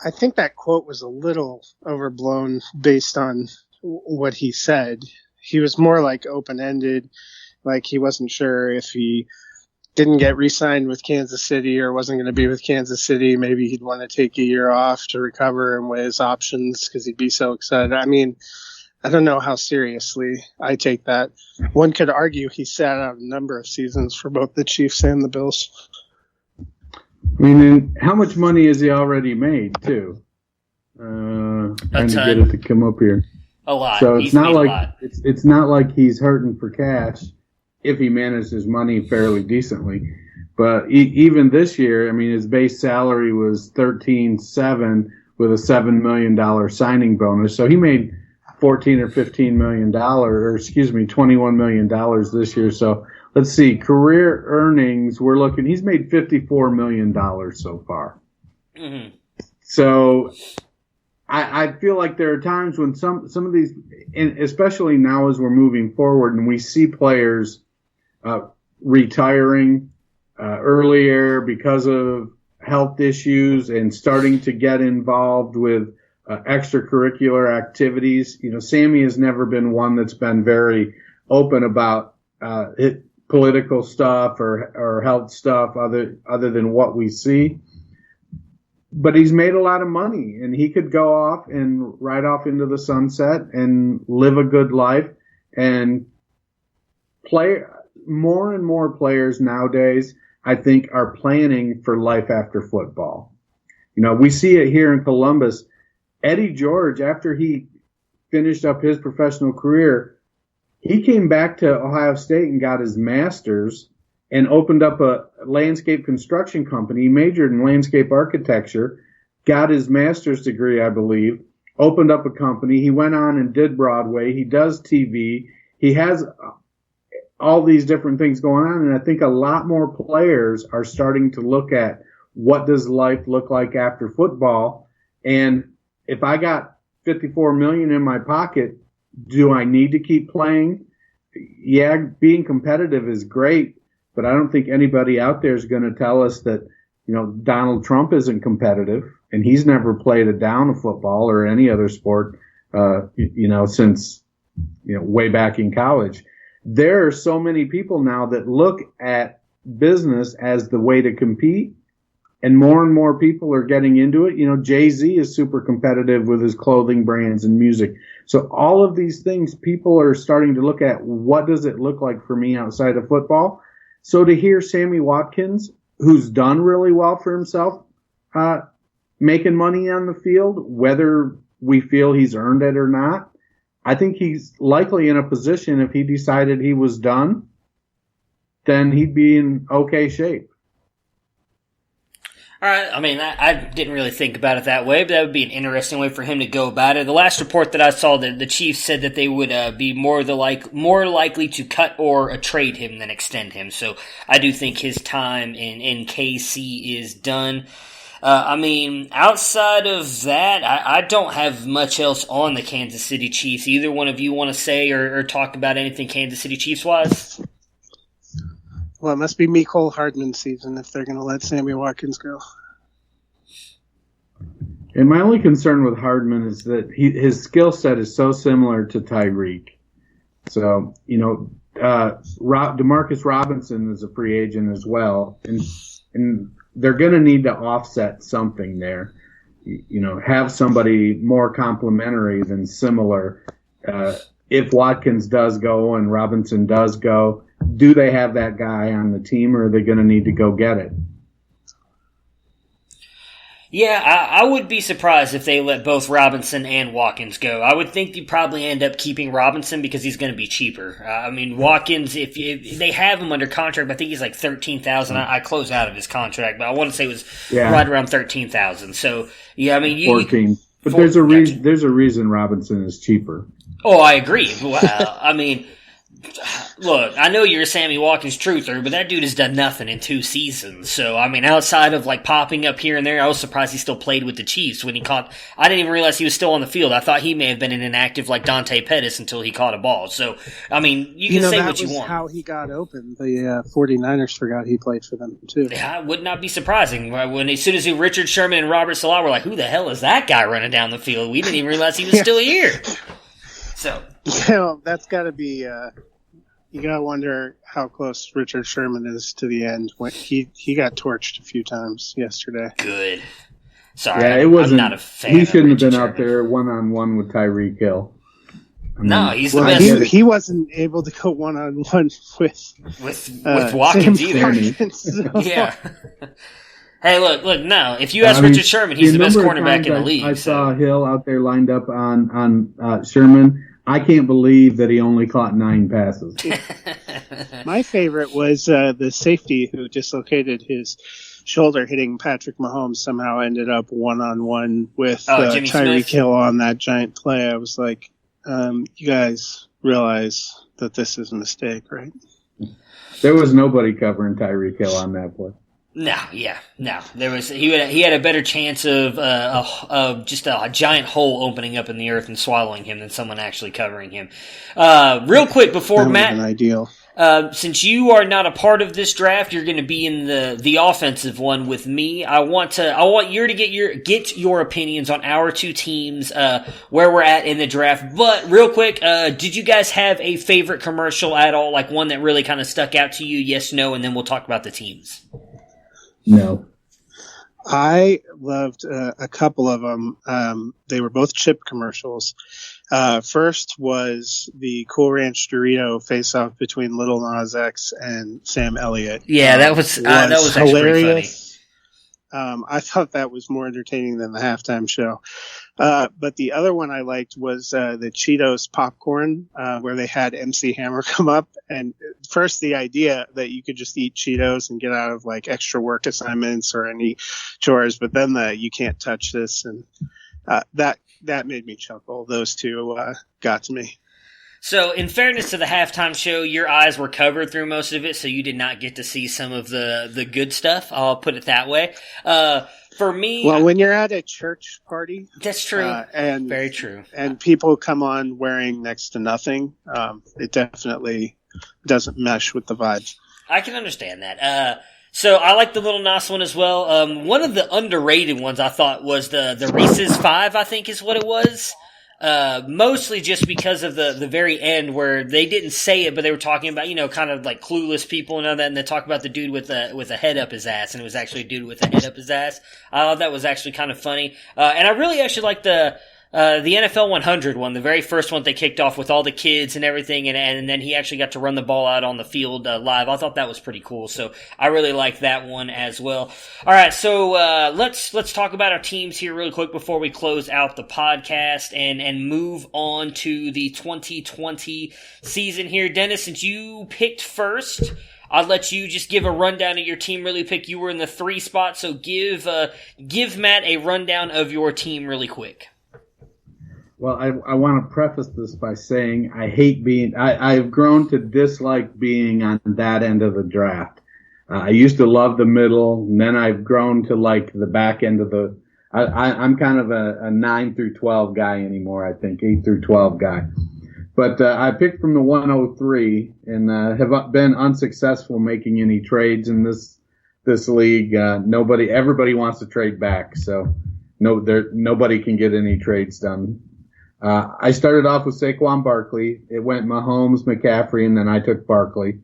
I think that quote was a little overblown based on what he said. He was more like open-ended, like he wasn't sure if he didn't get re-signed with Kansas City or wasn't going to be with Kansas City. Maybe he'd want to take a year off to recover and weigh his options because he'd be so excited. I mean, I don't know how seriously I take that. One could argue he sat out a number of seasons for both the Chiefs and the Bills. I mean, how much money has he already made, too? Trying to get it to come up here. A lot. So it's not like it's not like he's hurting for cash if he manages his money fairly decently. But even this year, I mean, his base salary was $13.7 with a $7 million signing bonus. So he made $14 or $15 million, $21 million this year. So let's see, career earnings, he's made $54 million so far. Mm-hmm. So I feel like there are times when some of these, and especially now as we're moving forward and we see players retiring earlier because of health issues and starting to get involved with extracurricular activities. You know, Sammy has never been one that's been very open about political stuff or health stuff other than what we see. But he's made a lot of money, and he could go off and ride off into the sunset and live a good life and play. more and more players nowadays, I think, are planning for life after football. You know, we see it here in Columbus. Eddie George, after he finished up his professional career, he came back to Ohio State and got his master's and opened up a landscape construction company. He majored in landscape architecture, got his master's degree, I believe, opened up a company. He went on and did Broadway. He does TV. He has all these different things going on. And I think a lot more players are starting to look at what does life look like after football. And if I got $54 million in my pocket, do I need to keep playing? Yeah, being competitive is great, but I don't think anybody out there is going to tell us that, you know, Donald Trump isn't competitive, and he's never played a down of football or any other sport, since, way back in college. There are so many people now that look at business as the way to compete, and more people are getting into it. You know, Jay-Z is super competitive with his clothing brands and music. So all of these things, people are starting to look at, what does it look like for me outside of football? So to hear Sammy Watkins, who's done really well for himself, making money on the field, whether we feel he's earned it or not, I think he's likely in a position, if he decided he was done, then he'd be in okay shape. All right. I mean, I didn't really think about it that way, but that would be an interesting way for him to go about it. The last report that I saw, the Chiefs said that they would be more likely to cut or trade him than extend him. So I do think his time in KC is done. Outside of that, I don't have much else on the Kansas City Chiefs. Either one of you want to say or talk about anything Kansas City Chiefs-wise? Well, it must be Mecole Hardman's season if they're going to let Sammy Watkins go. And my only concern with Hardman is that his skill set is so similar to Tyreek. So, Demarcus Robinson is a free agent as well, and they're going to need to offset something there. Have somebody more complimentary than similar. If Watkins does go and Robinson does go, do they have that guy on the team, or are they going to need to go get it? Yeah, I would be surprised if they let both Robinson and Watkins go. I would think they'd probably end up keeping Robinson because he's going to be cheaper. Watkins, if they have him under contract, I think he's like $13,000. I closed out of his contract, but I want to say it was right around $13,000. So, 14. But there's a reason Robinson is cheaper. Oh, I agree. Look, I know you're a Sammy Watkins truther, but that dude has done nothing in 2 seasons. So, outside of popping up here and there, I was surprised he still played with the Chiefs when he caught. I didn't even realize he was still on the field. I thought he may have been an inactive like Dante Pettis until he caught a ball. So, you can say what you want. That was how he got open. The 49ers forgot he played for them too. Yeah, would not be surprising. When as soon as Richard Sherman and Robert Salah were like, "Who the hell is that guy running down the field?" We didn't even realize he was still here. So, that's got to be. You gotta wonder how close Richard Sherman is to the end. When he got torched a few times yesterday. Good. Sorry, yeah, it wasn't. I'm not a fan. He shouldn't have been Sherman out there 1-on-1 with Tyreek Hill. No, he's the best. He wasn't able to go 1-on-1 with Watkins either. So. Yeah. Hey, look. No, if you ask Richard Sherman, he's the best cornerback in the league. I saw Hill out there lined up on Sherman. I can't believe that he only caught 9 passes. My favorite was the safety who dislocated his shoulder hitting Patrick Mahomes somehow ended up 1-on-1 with Tyreek Hill on that giant play. I was like, you guys realize that this is a mistake, right? There was nobody covering Tyreek Hill on that play. No. There was he had a better chance of just a giant hole opening up in the earth and swallowing him than someone actually covering him. Real quick before that Matt, would have been ideal. Since you are not a part of this draft, you're going to be in the offensive one with me. I want you to get your opinions on our 2 teams, where we're at in the draft. But real quick, did you guys have a favorite commercial at all? Like one that really kind of stuck out to you? Yes, no, and then we'll talk about the teams. No. I loved a couple of them. They were both chip commercials. First was the Cool Ranch Dorito face-off between Lil Nas X and Sam Elliott. Yeah, that was actually hilarious. Pretty funny. I thought that was more entertaining than the halftime show. But the other one I liked was the Cheetos popcorn, where they had MC Hammer come up. And first, the idea that you could just eat Cheetos and get out of like extra work assignments or any chores, but then you can't touch this, and that made me chuckle. Those two got to me. So, in fairness to the halftime show, your eyes were covered through most of it, so you did not get to see some of the good stuff. I'll put it that way. For me, well, when you're at a church party, that's true, and very true, and people come on wearing next to nothing, it definitely doesn't mesh with the vibe. I can understand that. So I like the Little Nas one as well. One of the underrated ones I thought was the Reese's 5, I think is what it was. Mostly just because of the very end where they didn't say it, but they were talking about, kind of like clueless people and all that, and they talk about the dude with a head up his ass, and it was actually a dude with a head up his ass. I thought that was actually kind of funny. And I really actually liked the NFL 100 one, the very first one they kicked off with all the kids and everything, and then he actually got to run the ball out on the field live. I thought that was pretty cool, so I really liked that one as well. All right, so let's talk about our teams here really quick before we close out the podcast and move on to the 2020 season here. Dennis, since you picked first, I'll let you just give a rundown of your team really quick. You were in the 3 spot, so give Matt a rundown of your team really quick. Well, I want to preface this by saying I've grown to dislike being on that end of the draft. I used to love the middle, and then I've grown to like the back end of I'm kind of a 9 through 12 guy anymore, I think, 8 through 12 guy. But I picked from the 103 and have been unsuccessful making any trades in this league. Everybody wants to trade back, so nobody can get any trades done. I started off with Saquon Barkley. It went Mahomes, McCaffrey, and then I took Barkley.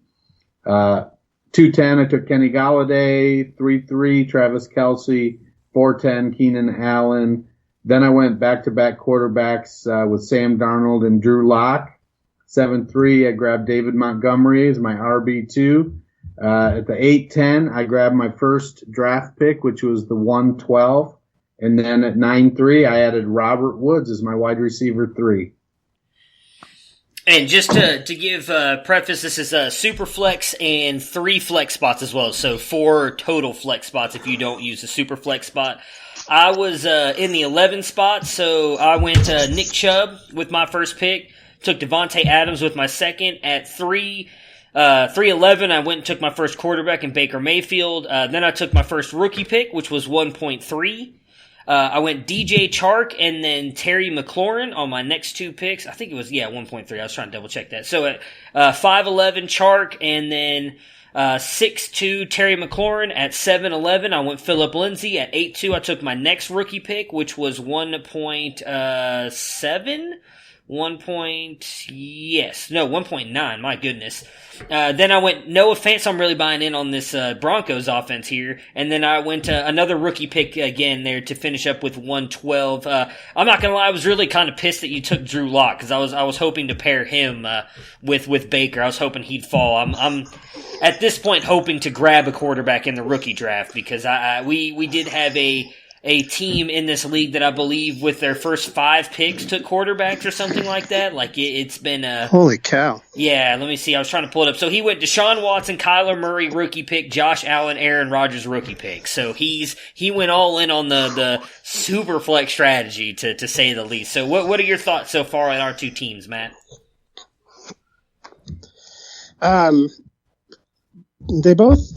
210, I took Kenny Galladay. 3-3, Travis Kelce. 4-10, Keenan Allen. Then I went back-to-back quarterbacks with Sam Darnold and Drew Lock. 7-3, I grabbed David Montgomery as my RB2. At the 8-10, I grabbed my first draft pick, which was the 112. And then at 9-3, I added Robert Woods as my wide receiver 3. And just to give preface, this is a super flex and 3 flex spots as well. So 4 total flex spots if you don't use a super flex spot. I was in the 11 spot, so I went Nick Chubb with my first pick. Took Devontae Adams with my second. At 3-11, I went and took my first quarterback in Baker Mayfield. Then I took my first rookie pick, which was 1.3. I went DJ Chark and then Terry McLaurin on my next 2 picks. I think it was, 1.3. I was trying to double check that. So at 5-11, Chark, and then 6-2, Terry McLaurin. At 7-11, I went Phillip Lindsay. At 8-2, I took my next rookie pick, which was 1.7. 1.9, my goodness. Then I went Noah Fant, so I'm really buying in on this Broncos offense here. And then I went another rookie pick again there to finish up with 112. I'm not gonna lie, I was really kind of pissed that you took Drew Lock, because I was hoping to pair him with Baker. I was hoping he'd fall. I'm at this point hoping to grab a quarterback in the rookie draft, because we did have a team in this league that I believe with their first 5 picks took quarterbacks or something like that. Like it's been holy cow. Yeah, let me see. I was trying to pull it up. So he went Deshaun Watson, Kyler Murray rookie pick, Josh Allen, Aaron Rodgers rookie pick. So he went all in on the super flex strategy to say the least. So what are your thoughts so far on our 2 teams, Matt? They both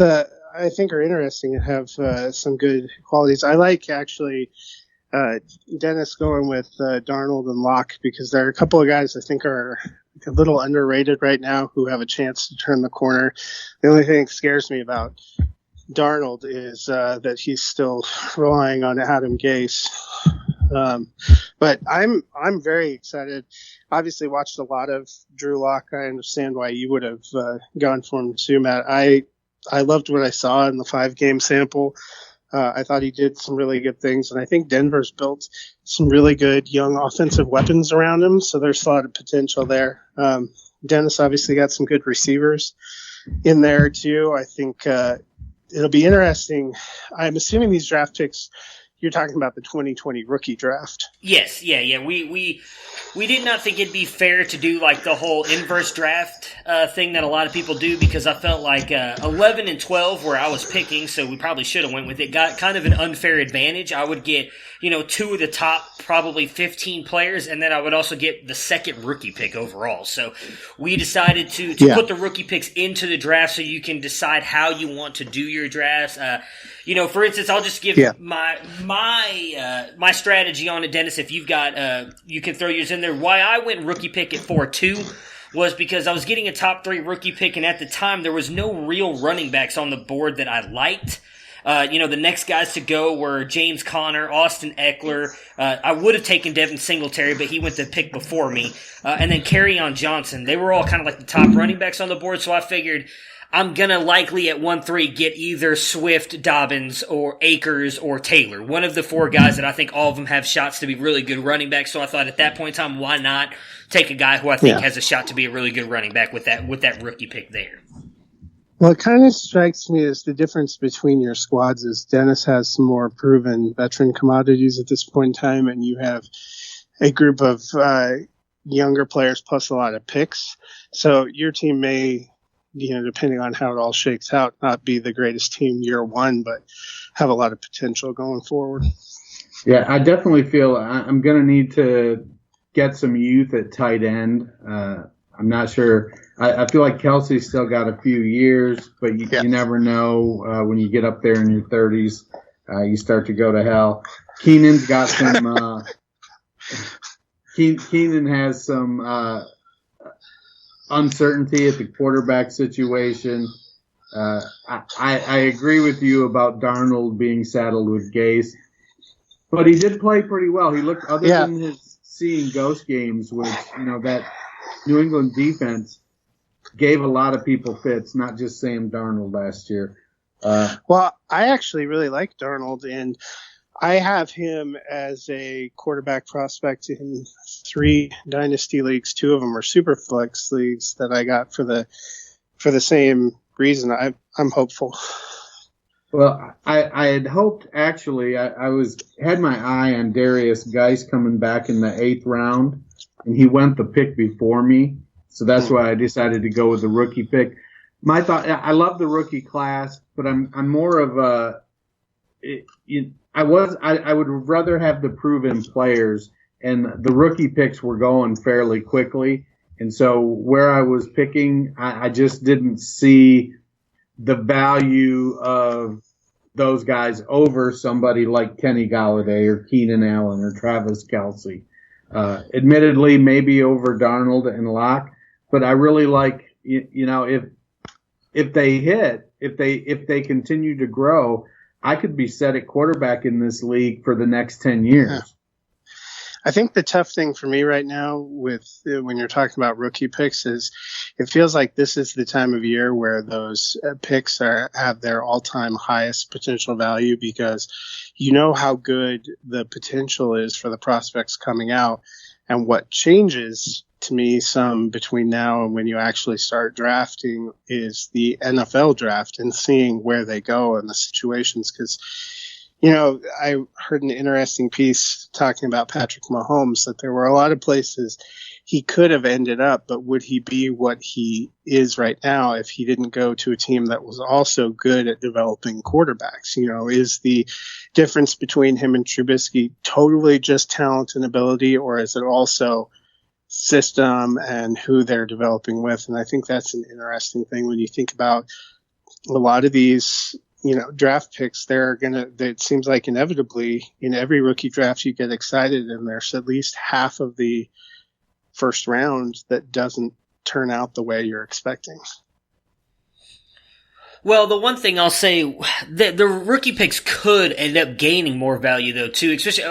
I think are interesting and have some good qualities. I like actually Dennis going with Darnold and Locke, because there are a couple of guys I think are a little underrated right now who have a chance to turn the corner. The only thing that scares me about Darnold is that he's still relying on Adam Gase. But I'm very excited. Obviously watched a lot of Drew Lock. I understand why you would have gone for him too, Matt. I loved what I saw in the 5-game sample. I thought he did some really good things, and I think Denver's built some really good young offensive weapons around him, so there's a lot of potential there. Dennis obviously got some good receivers in there too. I think it'll be interesting. I'm assuming these draft picks, you're talking about the 2020 rookie draft. Yes, yeah. We did not think it'd be fair to do like the whole inverse draft thing that a lot of people do, because I felt like 11 and 12 where I was picking, so we probably should have went with it. Got kind of an unfair advantage. I would get, two of the top probably 15 players, and then I would also get the second rookie pick overall. So we decided to put the rookie picks into the draft so you can decide how you want to do your drafts. For instance, I'll just give my strategy on it, Dennis. If you've got, you can throw yours in there. Why I went rookie pick at 4-2 was because I was getting a top 3 rookie pick, and at the time there was no real running backs on the board that I liked. The next guys to go were James Conner, Austin Eckler. I would have taken Devin Singletary, but he went the pick before me. And then Kerryon Johnson. They were all kind of like the top running backs on the board, so I figured I'm going to likely at 1-3 get either Swift, Dobbins, or Akers, or Taylor. One of the 4 guys that I think all of them have shots to be really good running backs. So I thought at that point in time, why not take a guy who I think has a shot to be a really good running back with that rookie pick there. Well, it kind of strikes me as the difference between your squads is Dennis has some more proven veteran commodities at this point in time, and you have a group of younger players plus a lot of picks. So your team may, depending on how it all shakes out, not be the greatest team year one, but have a lot of potential going forward. Yeah, I definitely feel I'm going to need to get some youth at tight end. I'm not sure. I feel like Kelsey's still got a few years, but you never know when you get up there in your 30s, you start to go to hell. Keenan's got some Keenan has some uncertainty at the quarterback situation. I agree with you about Darnold being saddled with Gase, but he did play pretty well. He looked, other than his seeing ghost games, which, that New England defense gave a lot of people fits, not just Sam Darnold last year. Well, I actually really like Darnold, and I have him as a quarterback prospect in 3 dynasty leagues. 2 of them are super flex leagues that I got for the same reason. I'm hopeful. Well, I had hoped, actually, I had my eye on Darius Geis coming back in the 8th round, and he went the pick before me. So that's why I decided to go with the rookie pick. My thought, I love the rookie class, but I'm more of I would rather have the proven players, and the rookie picks were going fairly quickly. And so where I was picking, I just didn't see the value of those guys over somebody like Kenny Golladay or Keenan Allen or Travis Kelce. Admittedly, maybe over Darnold and Locke, but I really like, if they hit, if they continue to grow, I could be set at quarterback in this league for the next 10 years. Yeah. I think the tough thing for me right now when you're talking about rookie picks is it feels like this is the time of year where those picks have their all-time highest potential value, because you know how good the potential is for the prospects coming out. And what changes to me some between now and when you actually start drafting is the NFL draft and seeing where they go and the situations. Because, I heard an interesting piece talking about Patrick Mahomes, that there were a lot of places he could have ended up, but would he be what he is right now if he didn't go to a team that was also good at developing quarterbacks? Is the difference between him and Trubisky totally just talent and ability, or is it also system and who they're developing with? And I think that's an interesting thing when you think about a lot of these, draft picks. It seems like inevitably in every rookie draft you get excited, and there's at least half of the first round that doesn't turn out the way you're expecting. Well, the one thing I'll say, the rookie picks could end up gaining more value though too, especially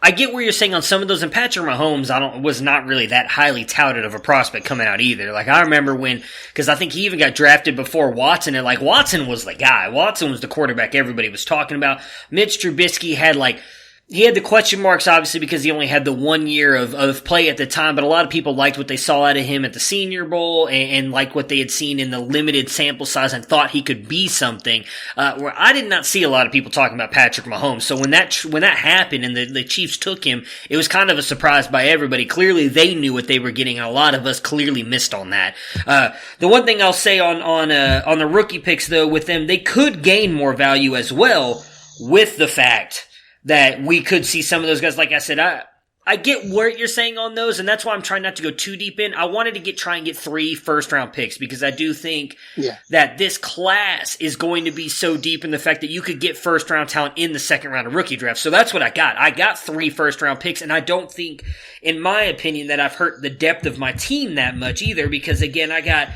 I get where you're saying on some of those, and Patrick Mahomes was not really that highly touted of a prospect coming out either. Like, I remember because I think he even got drafted before Watson, and like, Watson was the guy. Watson was the quarterback everybody was talking about. Mitch Trubisky had he had the question marks, obviously, because he only had the 1 year of play at the time, but a lot of people liked what they saw out of him at the Senior Bowl and liked what they had seen in the limited sample size and thought he could be something, where I did not see a lot of people talking about Patrick Mahomes. So when that happened and the Chiefs took him, it was kind of a surprise by everybody. Clearly, they knew what they were getting, and a lot of us clearly missed on that. The one thing I'll say on the rookie picks, though, with them, they could gain more value as well with the fact that we could see some of those guys. Like I said, I get what you're saying on those, and that's why I'm trying not to go too deep in. I wanted to try and get 3 first-round picks because I do think that this class is going to be so deep in the fact that you could get first-round talent in the second round of rookie draft. So that's what I got. I got 3 first-round picks, and I don't think, in my opinion, that I've hurt the depth of my team that much either because, again, I got,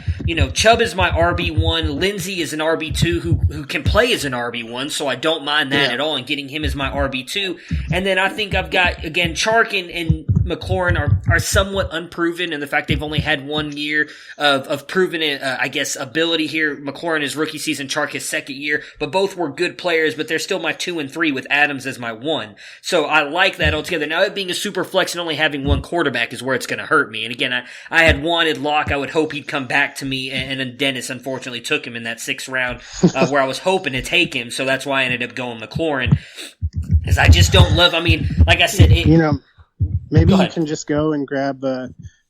Chubb is my RB1. Lindsey is an RB2 who can play as an RB1, so I don't mind that at all, and getting him as my RB2. And then I think I've got, again, Chark and McLaurin are somewhat unproven in the fact they've only had 1 year of proven, ability here. McLaurin his rookie season, Chark his second year, but both were good players, but they're still my 2 and 3 with Adams as my 1. So I like that altogether. Now, it being a super flex and only having 1 quarterback is where it's going to hurt me. And again, I had wanted Locke. I would hope he'd come back to me, and then Dennis unfortunately took him in that 6th round where I was hoping to take him. So that's why I ended up going McLaurin, because I just don't love, like I said, maybe you can just go and grab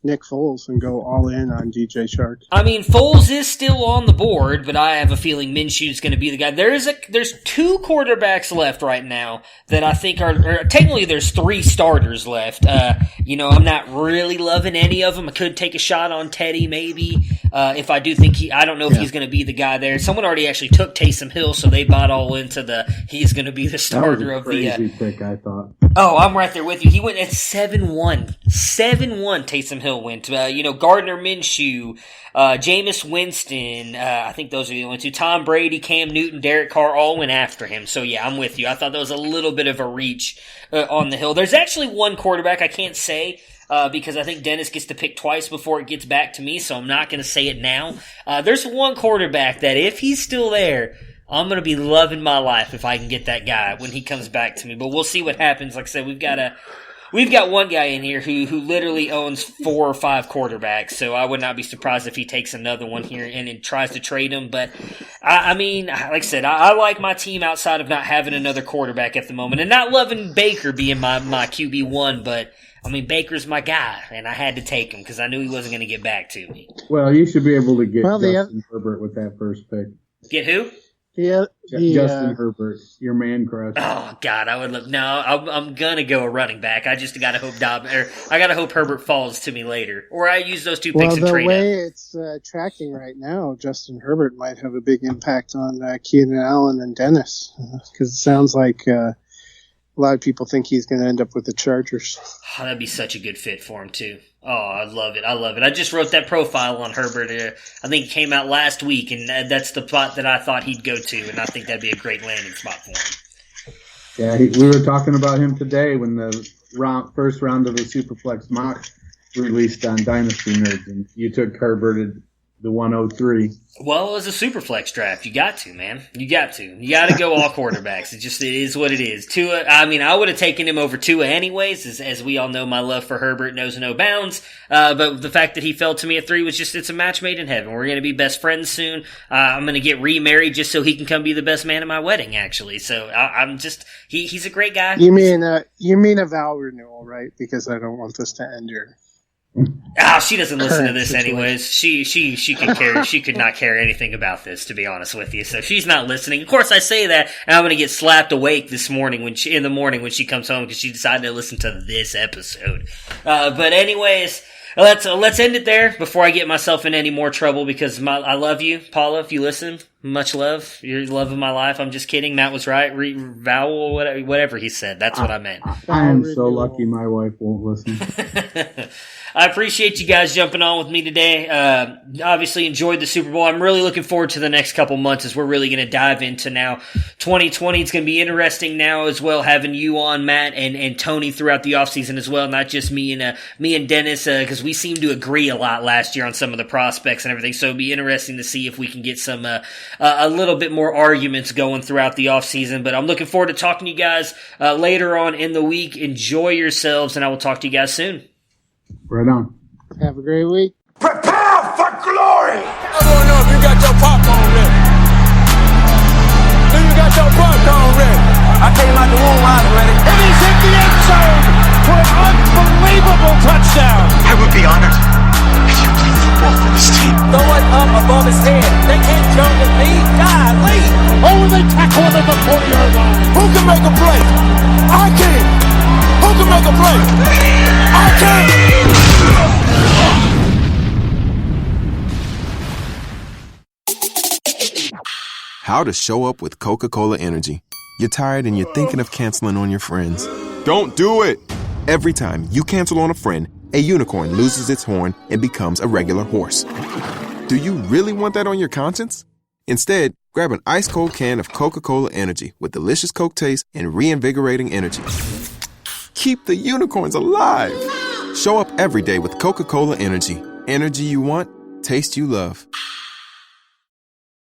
Nick Foles and go all in on DJ Chark. Foles is still on the board, but I have a feeling Minshew's going to be the guy. There's 2 quarterbacks left right now that I think or technically there's 3 starters left. I'm not really loving any of them. I could take a shot on Teddy maybe. If I do think I don't know if he's going to be the guy there. Someone already actually took Taysom Hill, so they bought all into he's going to be the starter of the. Crazy pick, I thought. Oh, I'm right there with you. He went at 7-1. 7-1 Taysom Hill went. Gardner Minshew, Jameis Winston, I think those are the only 2. Tom Brady, Cam Newton, Derek Carr all went after him. So yeah, I'm with you. I thought that was a little bit of a reach on the hill. There's actually 1 quarterback I can't say because I think Dennis gets to pick twice before it gets back to me, so I'm not going to say it now. There's 1 quarterback that if he's still there, I'm going to be loving my life if I can get that guy when he comes back to me. But we'll see what happens. Like I said, we've got one guy in here who literally owns 4 or 5 quarterbacks, so I would not be surprised if he takes another one here and tries to trade him. But, like I said, I like my team outside of not having another quarterback at the moment, and not loving Baker being my QB1, but, Baker's my guy, and I had to take him because I knew he wasn't going to get back to me. Well, you should be able to get Justin Herbert with that first pick. Get who? Yeah, Justin Herbert, your man crush. Oh God, I would love. No, I'm gonna go a running back. I just gotta hope I gotta hope Herbert falls to me later, or I use those 2 picks and trade. Well, the way it's tracking right now, Justin Herbert might have a big impact on Keenan Allen and Dennis, because it sounds like a lot of people think he's going to end up with the Chargers. Oh, that'd be such a good fit for him too. Oh, I love it. I just wrote that profile on Herbert. I think it came out last week, and that's the spot that I thought he'd go to, and I think that'd be a great landing spot for him. Yeah, we were talking about him today when the first round of the Superflex mock released on Dynasty Nerds, and you took Herbert at the 103. Well, as a Superflex draft, you got to, man. You got to go all quarterbacks. It is what it is. Tua, I would have taken him over Tua anyways, as we all know my love for Herbert knows no bounds. But the fact that he fell to me at 3 was just, it's a match made in heaven. We're going to be best friends soon. I'm going to get remarried just so he can come be the best man at my wedding, actually. So he's a great guy. You mean a vow renewal, right? Because I don't want this to end your... she doesn't listen to this anyways. She could care. She could not care anything about this, to be honest with you. So she's not listening. Of course, I say that, and I'm going to get slapped awake this morning when she comes home because she decided to listen to this episode. But anyways, let's end it there before I get myself in any more trouble, because I love you, Paula, if you listen. Much love. You're the love of my life. I'm just kidding. Matt was right. Vowel, whatever he said. That's what I meant. I am so lucky my wife won't listen. I appreciate you guys jumping on with me today. Obviously enjoyed the Super Bowl. I'm really looking forward to the next couple months as we're really going to dive into now 2020. It's going to be interesting now as well, having you on, Matt, and Tony throughout the offseason as well, not just me and Dennis, because we seemed to agree a lot last year on some of the prospects and everything. So it'll be interesting to see if we can get some a little bit more arguments going throughout the offseason. But I'm looking forward to talking to you guys later on in the week. Enjoy yourselves, and I will talk to you guys soon. Right on. Have a great week. Prepare for glory! I want to know if you got your popcorn ready. Do you got your popcorn ready? I came out the womb, I was ready. And he's hit the end zone for an unbelievable touchdown. I would be honored if you played football for this team. Throw it up above his head. They can't jump with me. Golly. Oh, they tackle him at the 40-yard line. Who can make a play? I can. Who can make a play? I can. How to show up with Coca-Cola Energy. You're tired and you're thinking of canceling on your friends. Don't do it! Every time you cancel on a friend, a unicorn loses its horn and becomes a regular horse. Do you really want that on your conscience? Instead, grab an ice-cold can of Coca-Cola Energy with delicious Coke taste and reinvigorating energy. Keep the unicorns alive! Show up every day with Coca-Cola Energy. Energy you want, taste you love.